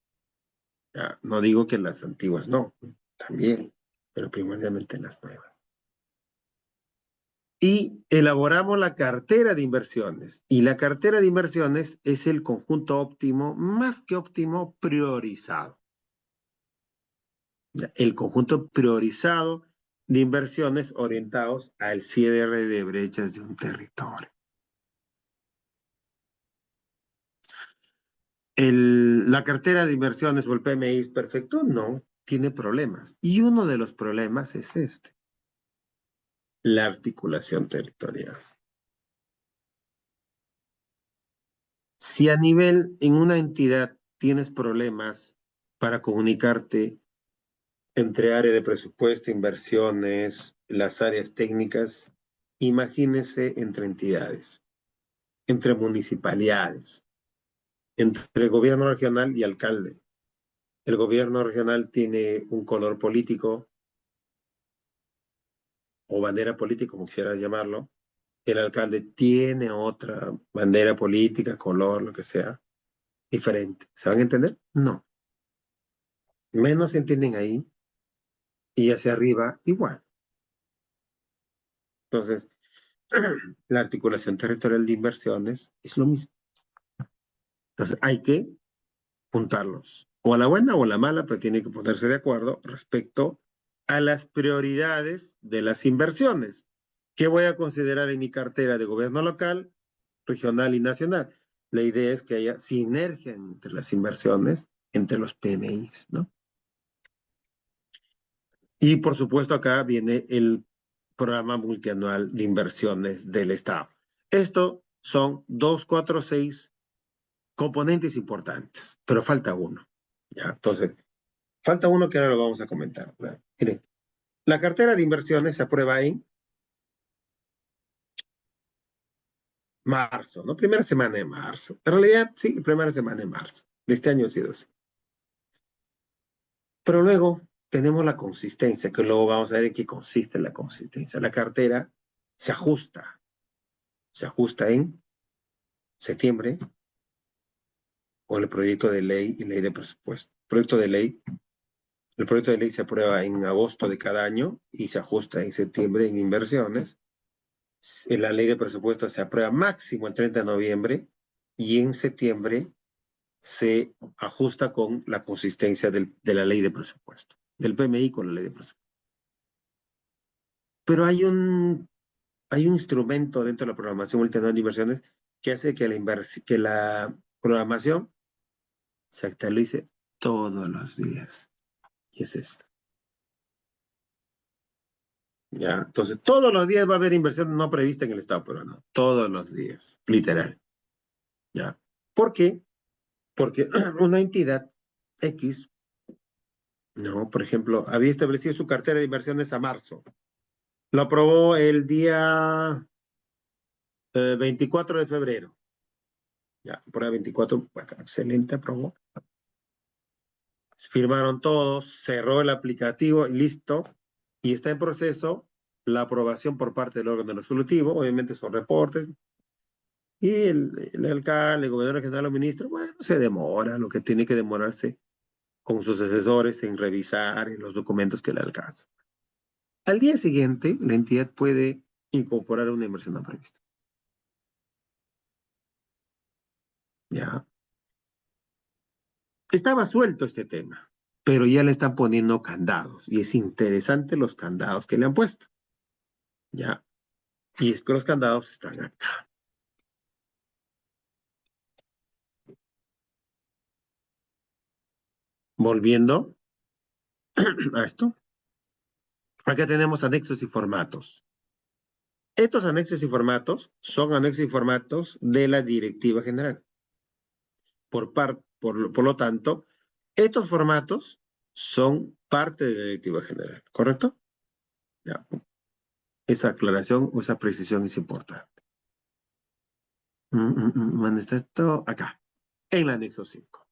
Ya, no digo que las antiguas no, también, pero primordialmente las nuevas. Y elaboramos la cartera de inversiones. Y la cartera de inversiones es el conjunto óptimo, más que óptimo, priorizado. Ya, el conjunto priorizado de inversiones orientados al cierre de brechas de un territorio. ¿La cartera de inversiones o el PMI es perfecto? No, tiene problemas. Y uno de los problemas es este, la articulación territorial. Si a nivel en una entidad tienes problemas para comunicarte entre área de presupuesto, inversiones, las áreas técnicas, imagínese entre entidades, entre municipalidades, entre gobierno regional y alcalde. El gobierno regional tiene un color político o bandera política, como quisiera llamarlo. El alcalde tiene otra bandera política, color, lo que sea, diferente. ¿Se van a entender? No. Menos se entienden ahí y hacia arriba igual. Entonces, la articulación territorial de inversiones es lo mismo. Entonces, hay que juntarlos, o a la buena o a la mala, pero tiene que ponerse de acuerdo respecto a las prioridades de las inversiones. ¿Qué voy a considerar en mi cartera de gobierno local, regional y nacional? La idea es que haya sinergia entre las inversiones, entre los PMIs, ¿no? Y por supuesto acá viene el programa multianual de inversiones del Estado. Esto son 2, 4, 6 componentes importantes, pero falta uno. ¿Ya? Entonces, falta uno que ahora lo vamos a comentar. ¿Verdad? Miren, la cartera de inversiones se aprueba en marzo, ¿no? Primera semana de marzo. En realidad, sí, primera semana de marzo. De este año ha sido así. Pero luego tenemos la consistencia, que luego vamos a ver en qué consiste la consistencia. La cartera se ajusta en septiembre con el proyecto de ley y ley de presupuesto. El proyecto de ley se aprueba en agosto de cada año y se ajusta en septiembre en inversiones. En la ley de presupuesto se aprueba máximo el 30 de noviembre y en septiembre se ajusta con la consistencia de la ley de presupuesto, del PMI con la ley de presupuesto. Pero hay un instrumento dentro de la programación multianual de inversiones que hace que la programación se actualice todos los días. Y es esto. ¿Ya? Entonces, todos los días va a haber inversión no prevista en el Estado peruano. Todos los días, literal. ¿Ya? ¿Por qué? Porque una entidad X, no, por ejemplo, había establecido su cartera de inversiones a marzo. Lo aprobó el día 24 de febrero. Ya, por el 24, excelente, aprobó. Firmaron todos, cerró el aplicativo y listo. Y está en proceso la aprobación por parte del órgano resolutivo. Obviamente son reportes. Y el alcalde, el gobernador general o ministro, bueno, se demora lo que tiene que demorarse con sus asesores en revisar los documentos que le alcanzan. Al día siguiente, la entidad puede incorporar una inversión no prevista. ¿ya? Estaba suelto este tema, pero ya le están poniendo candados, y es interesante los candados que le han puesto, ¿ya? Y es que los candados están acá. Volviendo a esto, acá tenemos anexos y formatos. Estos anexos y formatos son anexos y formatos de la directiva general. Por lo tanto, estos formatos son parte de la directiva general, ¿correcto? Ya. Esa aclaración o esa precisión es importante. ¿Dónde está esto? Acá, en el anexo 5.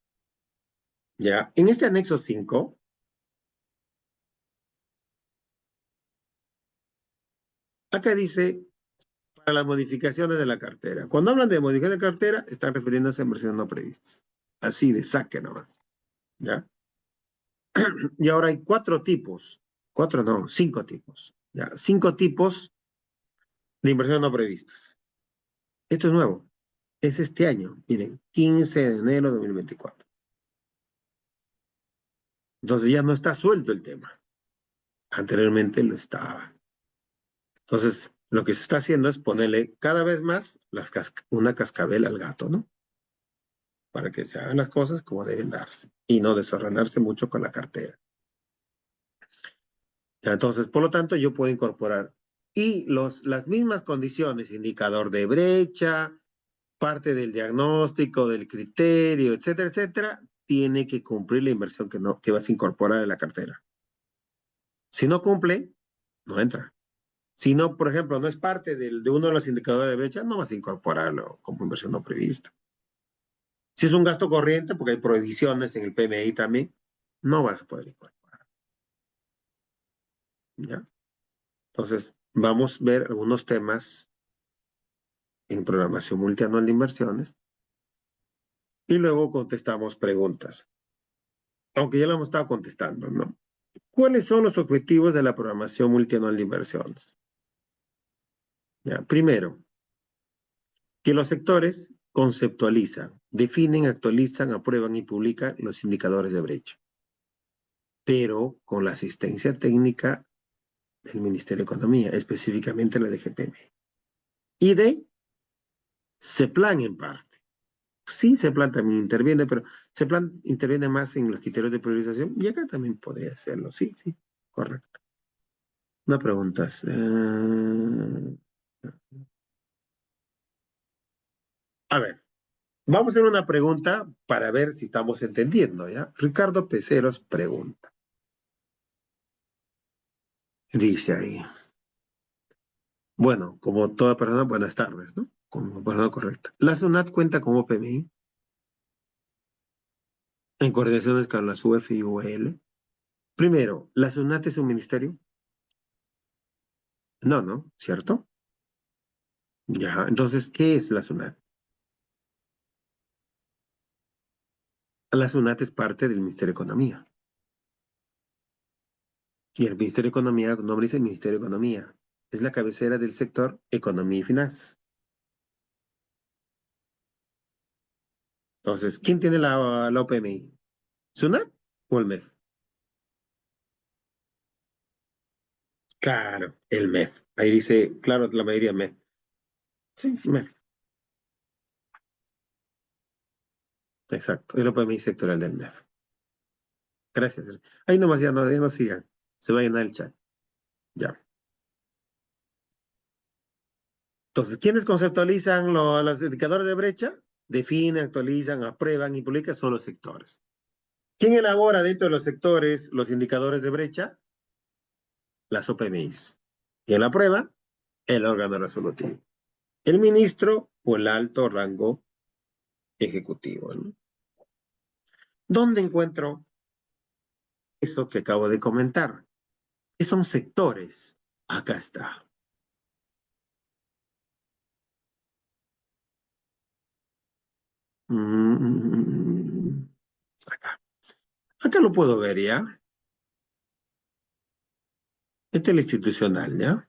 Ya, en este anexo 5, acá dice para las modificaciones de la cartera. Cuando hablan de modificación de cartera, están refiriéndose a inversiones no previstas. Así de saque nomás. ¿Ya? Y ahora hay cinco tipos. ¿Ya? 5 tipos de inversiones no previstas. Esto es nuevo. Es este año. Miren, 15 de enero de 2024. Entonces ya no está suelto el tema. Anteriormente lo estaba. Entonces, lo que se está haciendo es ponerle cada vez más una cascabel al gato, ¿no? Para que se hagan las cosas como deben darse y no desordenarse mucho con la cartera. Entonces, por lo tanto, yo puedo incorporar y las mismas condiciones, indicador de brecha, parte del diagnóstico, del criterio, etcétera, etcétera, tiene que cumplir la inversión que vas a incorporar en la cartera. Si no cumple, no entra. Si no, por ejemplo, no es parte de uno de los indicadores de brecha, no vas a incorporarlo como inversión no prevista. Si es un gasto corriente, porque hay prohibiciones en el PMI también, no vas a poder incorporar. ¿Ya? Entonces, vamos a ver algunos temas en programación multianual de inversiones y luego contestamos preguntas, aunque ya lo hemos estado contestando, ¿no? ¿Cuáles son los objetivos de la programación multianual de inversiones? ¿Ya? Primero, que los sectores conceptualizan, definen, actualizan, aprueban y publican los indicadores de brecha, pero con la asistencia técnica del Ministerio de Economía, específicamente la de GPM. Y de CEPLAN en parte. Sí, CEPLAN también interviene, pero CEPLAN interviene más en los criterios de priorización y acá también podría hacerlo. Sí, sí, correcto. Una pregunta. A ver, vamos a hacer una pregunta para ver si estamos entendiendo, ¿ya? Ricardo Peceros pregunta. Dice ahí. Bueno, como toda persona, buenas tardes, ¿no? Como persona correcta. ¿La SUNAT cuenta como PMI en coordinaciones con las UF y UEL? Primero, ¿la SUNAT es un ministerio? No, ¿no? ¿Cierto? Ya, entonces, ¿qué es la SUNAT? La SUNAT es parte del Ministerio de Economía. Y el Ministerio de Economía, el nombre dice Ministerio de Economía. Es la cabecera del sector Economía y Finanzas. Entonces, ¿quién tiene la OPMI? ¿SUNAT o el MEF? Claro, el MEF. Ahí dice, claro, la mayoría MEF. Sí, MEF. Exacto. El OPMI sectorial del MEF. Gracias. Ahí nomás ya no sigan. Se va a llenar el chat. Ya. Entonces, ¿quiénes conceptualizan los indicadores de brecha? Definen, actualizan, aprueban y publican son los sectores. ¿Quién elabora dentro de los sectores los indicadores de brecha? Las OPMIs. ¿Quién la aprueba? El órgano resolutivo. El ministro o el alto rango ejecutivo, ¿no? ¿Dónde encuentro eso que acabo de comentar? ¿Qué son sectores? Acá está. Mm, acá. Acá lo puedo ver ya. Este es el institucional, ¿ya?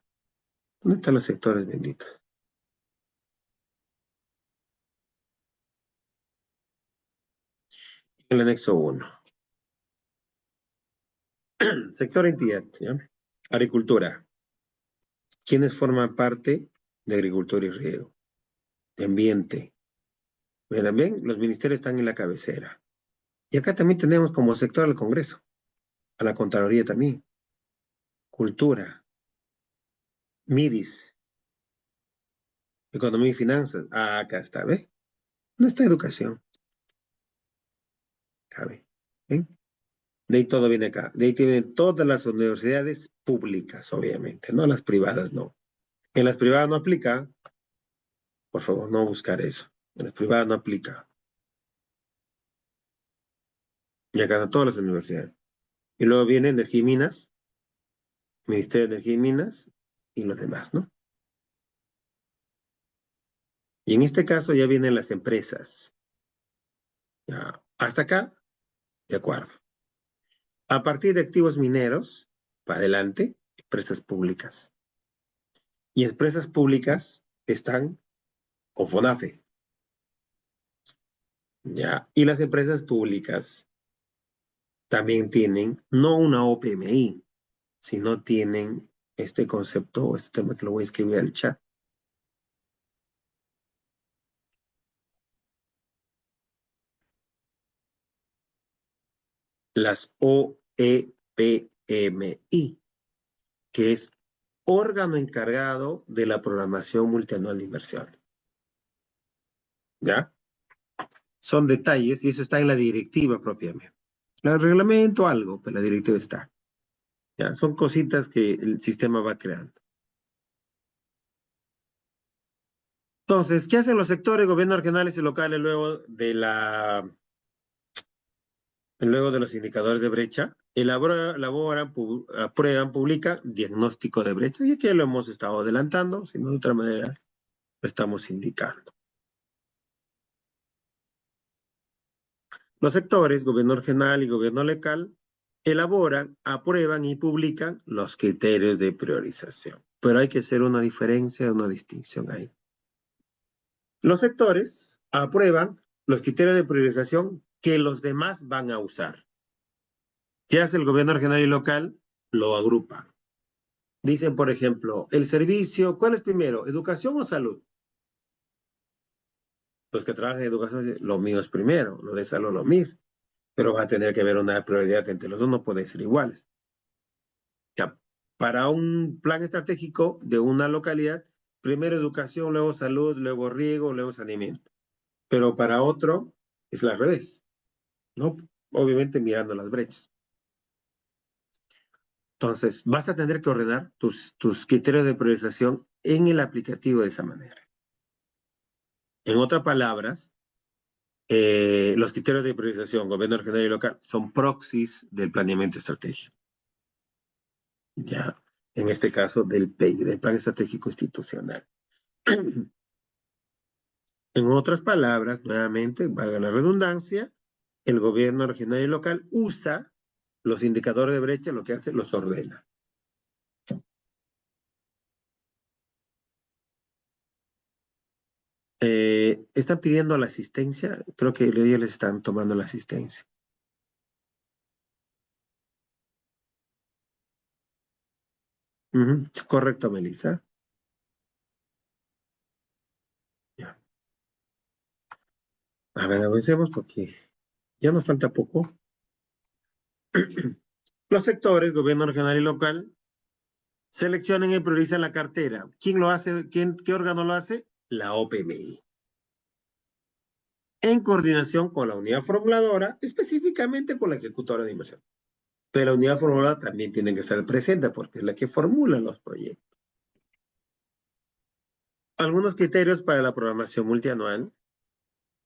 ¿Dónde están los sectores benditos? El anexo 1. Sector entidad, ¿ya? Agricultura. ¿Quiénes forman parte de agricultura y riego? De ambiente. Miren bien, los ministerios están en la cabecera. Y acá también tenemos como sector al Congreso, a la Contraloría también. Cultura, MIDIS, Economía y Finanzas. Ah, acá está, ¿ve? No está educación. Cabe. ¿Ven? De ahí todo viene acá. De ahí tienen todas las universidades públicas, obviamente, no las privadas, no. En las privadas no aplica, por favor, no buscar eso. En las privadas no aplica. Y acá están todas las universidades. Y luego viene Energía y Minas, Ministerio de Energía y Minas y los demás, ¿no? Y en este caso ya vienen las empresas. Ya, hasta acá, de acuerdo. A partir de activos mineros, para adelante, empresas públicas. Y empresas públicas están con FONAFE. Ya. Y las empresas públicas también tienen, no una OPMI, sino tienen este concepto, este tema que lo voy a escribir al chat. Las OEPMI, que es órgano encargado de la programación multianual de inversiones. ¿Ya? Son detalles y eso está en la directiva propiamente. El reglamento algo, pero la directiva está. ¿Ya? Son cositas que el sistema va creando. Entonces, ¿qué hacen los sectores, gobiernos regionales y locales luego de los indicadores de brecha? Elaboran, aprueban, publican diagnóstico de brecha. Y aquí lo hemos estado adelantando, si no de otra manera lo estamos indicando. Los sectores, gobierno regional y gobierno local, elaboran, aprueban y publican los criterios de priorización. Pero hay que hacer una diferencia, una distinción ahí. Los sectores aprueban los criterios de priorización que los demás van a usar. ¿Qué hace el gobierno regional y local? Lo agrupa. Dicen, por ejemplo, el servicio, ¿cuál es primero? ¿Educación o salud? Los que trabajan en educación, lo mío es primero, lo de salud lo mismo, pero va a tener que haber una prioridad entre los dos, no pueden ser iguales. Ya, para un plan estratégico de una localidad, primero educación, luego salud, luego riego, luego saneamiento. Pero para otro es al revés, ¿no? Obviamente mirando las brechas. Entonces, vas a tener que ordenar tus criterios de priorización en el aplicativo de esa manera. En otras palabras, los criterios de priorización, gobierno regional y local, son proxies del planeamiento estratégico. Ya, en este caso del PEI, del Plan Estratégico Institucional. En otras palabras, nuevamente, valga la redundancia, el gobierno regional y local usa los indicadores de brecha, lo que hace, los ordena. Están pidiendo la asistencia, creo que ellos les están tomando la asistencia. Correcto, Melissa. Ya. A ver, avancemos porque ya nos falta poco. Los sectores, gobierno regional y local, seleccionan y priorizan la cartera. ¿Quién lo hace? ¿Qué órgano lo hace? La OPMI. En coordinación con la unidad formuladora, específicamente con la ejecutora de inversión. Pero la unidad formuladora también tiene que estar presente porque es la que formula los proyectos. Algunos criterios para la programación multianual.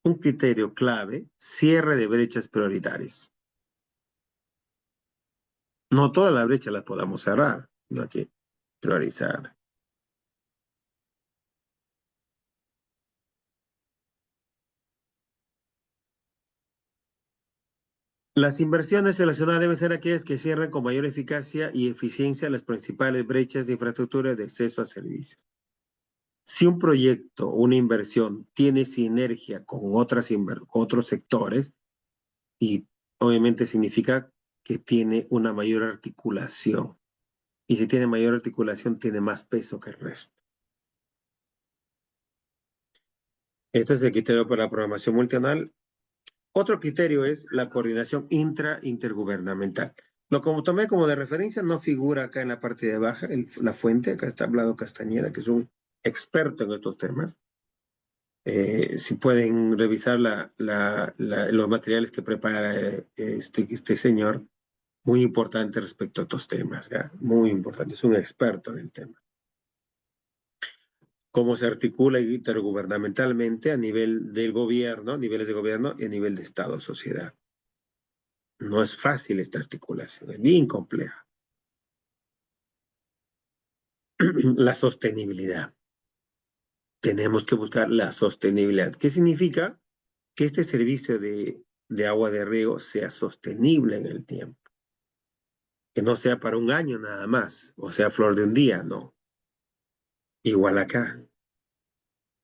Un criterio clave, cierre de brechas prioritarias. No todas las brechas las podamos cerrar, no hay que priorizar. Las inversiones seleccionadas deben ser aquellas que cierren con mayor eficacia y eficiencia las principales brechas de infraestructura de acceso a servicios. Si un proyecto, una inversión, tiene sinergia con otros sectores, y obviamente significa que tiene una mayor articulación. Y si tiene mayor articulación, tiene más peso que el resto. Este es el criterio para la programación multianual. Otro criterio es la coordinación intergubernamental. Lo como tomé como de referencia no figura acá en la parte de abajo, la fuente, acá está Vlado Castañeda, que es un experto en estos temas. Si pueden revisar los materiales que prepara este señor, muy importante respecto a estos temas, ¿ya? Muy importante, es un experto en el tema. Cómo se articula intergubernamentalmente a nivel del gobierno, niveles de gobierno y a nivel de Estado, sociedad. No es fácil esta articulación, es bien compleja. La sostenibilidad. Tenemos que buscar la sostenibilidad. ¿Qué significa? Que este servicio de agua de riego sea sostenible en el tiempo. Que no sea para un año nada más, o sea, flor de un día, no. Igual acá.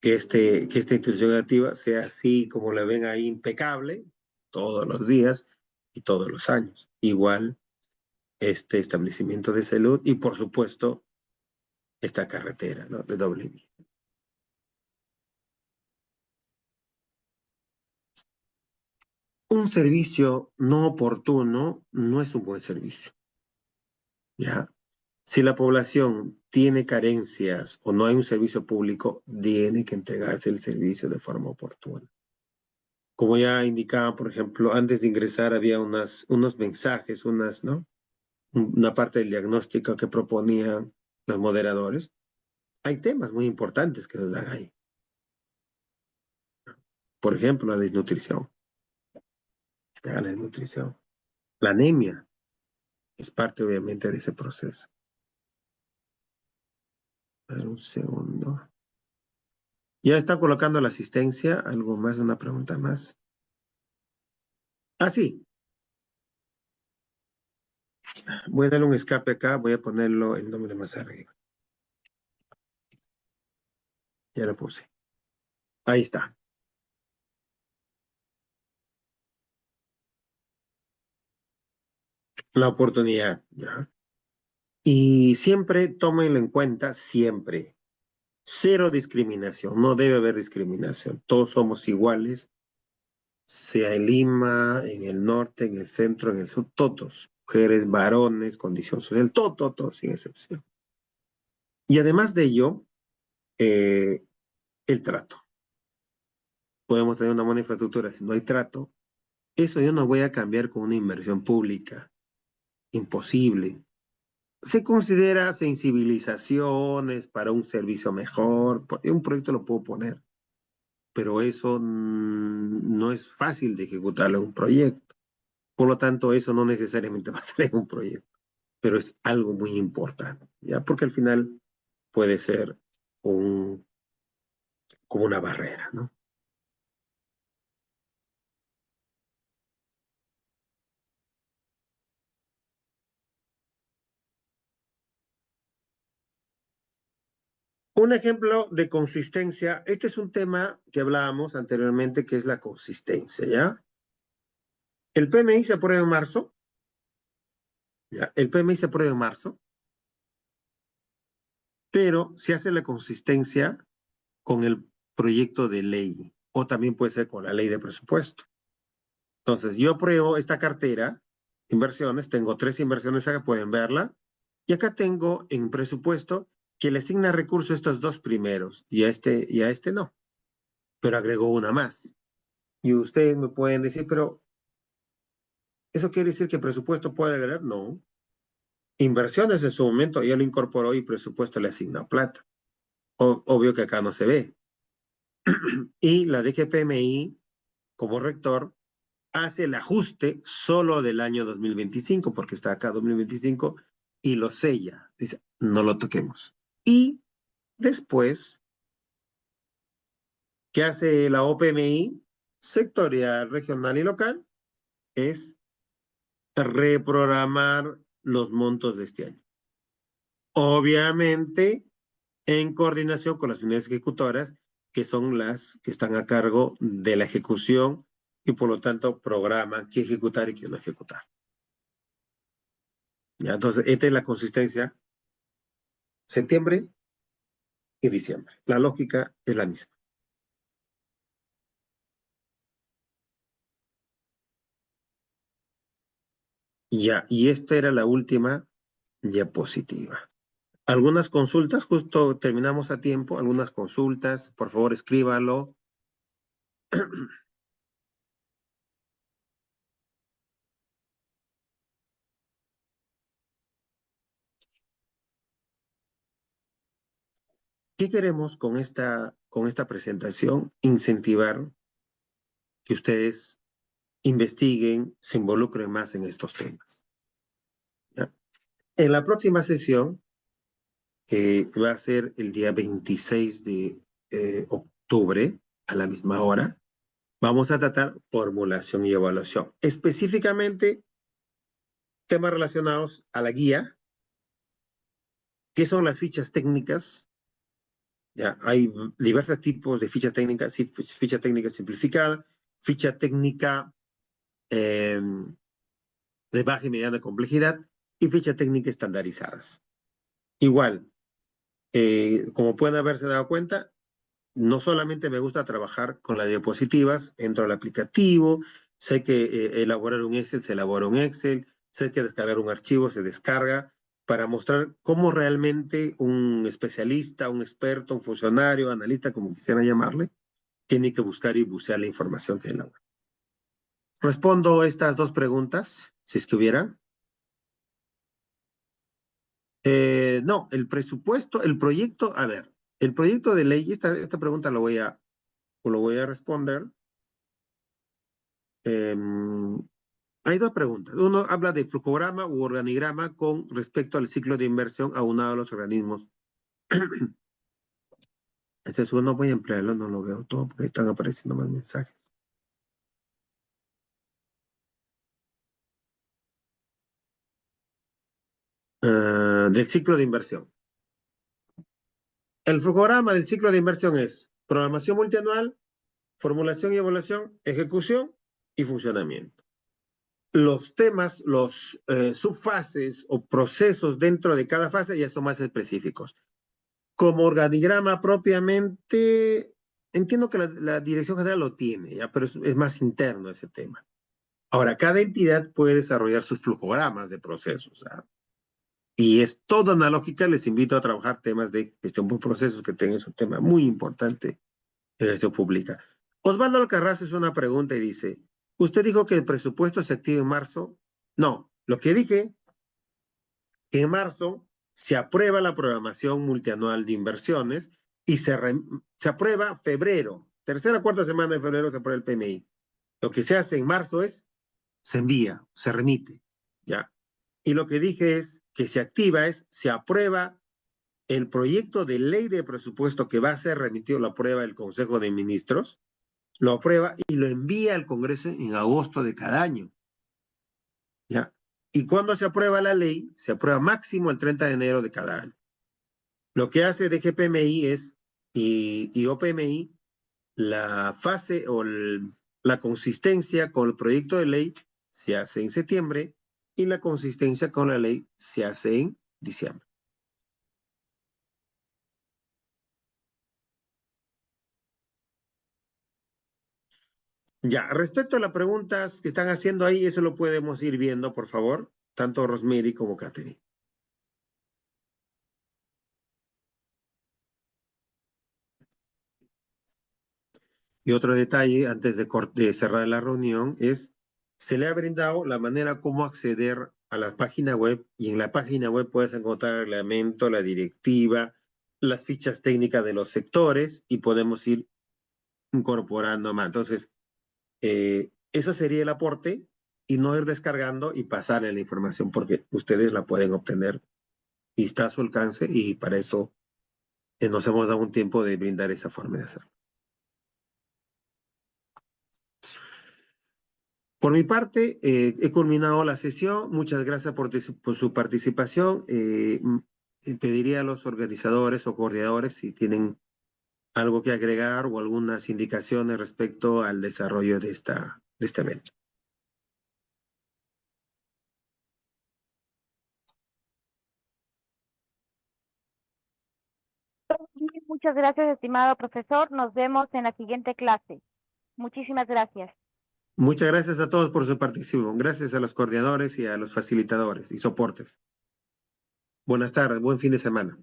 Que esta institución activa sea así como la ven ahí, impecable, todos los días y todos los años. Igual este establecimiento de salud y, por supuesto, esta carretera, ¿no? De doble vía. Un servicio no oportuno no es un buen servicio, ¿ya? Si la población tiene carencias o no hay un servicio público, tiene que entregarse el servicio de forma oportuna. Como ya indicaba, por ejemplo, antes de ingresar había unos mensajes, ¿no? Una parte del diagnóstico que proponían los moderadores. Hay temas muy importantes que nos dan ahí. Por ejemplo, la desnutrición. La desnutrición. La anemia es parte, obviamente, de ese proceso. A ver, un segundo. Ya está colocando la asistencia. ¿Algo más? ¿Una pregunta más? Ah, sí. Voy a darle un escape acá. Voy a ponerlo el nombre más arriba. Ya lo puse. Ahí está. La oportunidad. ¿Ya? Y siempre tómenlo en cuenta, siempre. Cero discriminación. No debe haber discriminación. Todos somos iguales, sea en Lima, en el norte, en el centro, en el sur, todos. Mujeres, varones, condición social, todo, sin excepción. Y además de ello, eh, el trato. Podemos tener una buena infraestructura si no hay trato. Eso yo no voy a cambiar con una inversión pública. Imposible. Se considera sensibilizaciones para un servicio mejor. Un proyecto lo puedo poner, pero eso no es fácil de ejecutarlo en un proyecto. Por lo tanto, eso no necesariamente va a ser en un proyecto, pero es algo muy importante, ¿ya? Porque al final puede ser como una barrera, ¿no? Un ejemplo de consistencia, este es un tema que hablábamos anteriormente, que es la consistencia, ¿ya? El PMI se aprueba en marzo, ¿ya? El PMI se aprueba en marzo, pero se hace la consistencia con el proyecto de ley, o también puede ser con la ley de presupuesto. Entonces, yo apruebo esta cartera, inversiones, tengo 3 inversiones acá, pueden verla, y acá tengo en presupuesto que le asigna recursos a estos dos primeros, y a este no, pero agregó una más. Y ustedes me pueden decir, pero ¿eso quiere decir que presupuesto puede agregar? No. Inversiones en su momento ya lo incorporó y presupuesto le asignó plata. Obvio que acá no se ve. Y la DGPMI, como rector, hace el ajuste solo del año 2025, porque está acá 2025, y lo sella. Dice, no lo toquemos. Y después, ¿qué hace la OPMI? Sectorial, regional y local, es reprogramar los montos de este año. Obviamente, en coordinación con las unidades ejecutoras, que son las que están a cargo de la ejecución y por lo tanto programan qué ejecutar y qué no ejecutar. ¿Ya? Entonces, esta es la consistencia septiembre y diciembre. La lógica es la misma. Ya, y esta era la última diapositiva. Algunas consultas, justo terminamos a tiempo, algunas consultas, por favor escríbalo. ¿Qué queremos con esta presentación? Incentivar que ustedes investiguen, se involucren más en estos temas. ¿Ya? En la próxima sesión, que va a ser el día 26 de octubre, a la misma hora, vamos a tratar formulación y evaluación. Específicamente, temas relacionados a la guía, qué son las fichas técnicas. Ya, hay diversos tipos de ficha técnica, ficha técnica simplificada, ficha técnica eh, de baja y mediana complejidad y ficha técnica estandarizadas. Igual, como pueden haberse dado cuenta, no solamente me gusta trabajar con las diapositivas, entro al aplicativo, sé que elaborar un Excel, se elabora un Excel, sé que descargar un archivo, se descarga, para mostrar cómo realmente un especialista, un experto, un funcionario, analista, como quisiera llamarle, tiene que buscar y bucear la información que elabora. Respondo estas dos preguntas, si estuviera. No, el presupuesto, el proyecto, a ver, el proyecto de ley, esta pregunta lo voy a responder. Eh, Hay dos preguntas. Uno habla de flujograma u organigrama con respecto al ciclo de inversión aunado a los organismos. Este es uno, voy a emplearlo, no lo veo todo porque están apareciendo más mensajes. Del ciclo de inversión. El flujograma del ciclo de inversión es programación multianual, formulación y evaluación, ejecución y funcionamiento. Los temas, los subfases o procesos dentro de cada fase ya son más específicos. Como organigrama propiamente, entiendo que la Dirección General lo tiene, ¿ya? Pero es más interno ese tema. Ahora, cada entidad puede desarrollar sus flujogramas de procesos, ¿ya? Y es toda una lógica, les invito a trabajar temas de gestión por procesos, que tengan un tema muy importante en gestión pública. Osvaldo Alcarraz es una pregunta y dice, ¿usted dijo que el presupuesto se activa en marzo? No, lo que dije que en marzo se aprueba la programación multianual de inversiones y se aprueba febrero, tercera o cuarta semana de febrero se aprueba el PMI. Lo que se hace en marzo es, se envía, se remite, ¿ya? Y lo que dije es que se activa es, se aprueba el proyecto de ley de presupuesto que va a ser remitido, lo aprueba el Consejo de Ministros, lo aprueba y lo envía al Congreso en agosto de cada año, ¿ya? Y cuando se aprueba la ley, se aprueba máximo el 30 de enero de cada año. Lo que hace DGPMI es, y OPMI, la fase o la consistencia con el proyecto de ley se hace en septiembre y la consistencia con la ley se hace en diciembre. Ya, respecto a las preguntas que están haciendo ahí, eso lo podemos ir viendo, por favor, tanto Rosemary como Catherine. Y otro detalle, antes de cerrar la reunión, es, se le ha brindado la manera como acceder a la página web, y en la página web puedes encontrar el reglamento, la directiva, las fichas técnicas de los sectores, y podemos ir incorporando más. Entonces, eso sería el aporte, y no ir descargando y pasarle la información, porque ustedes la pueden obtener y está a su alcance, y para eso nos hemos dado un tiempo de brindar esa forma de hacerlo. Por mi parte, he culminado la sesión. Muchas gracias por su participación. Pediría a los organizadores o coordinadores si tienen algo que agregar o algunas indicaciones respecto al desarrollo de esta de este evento. Muchas gracias, estimado profesor. Nos vemos en la siguiente clase. Muchísimas gracias. Muchas gracias a todos por su participación. Gracias a los coordinadores y a los facilitadores y soportes. Buenas tardes, buen fin de semana.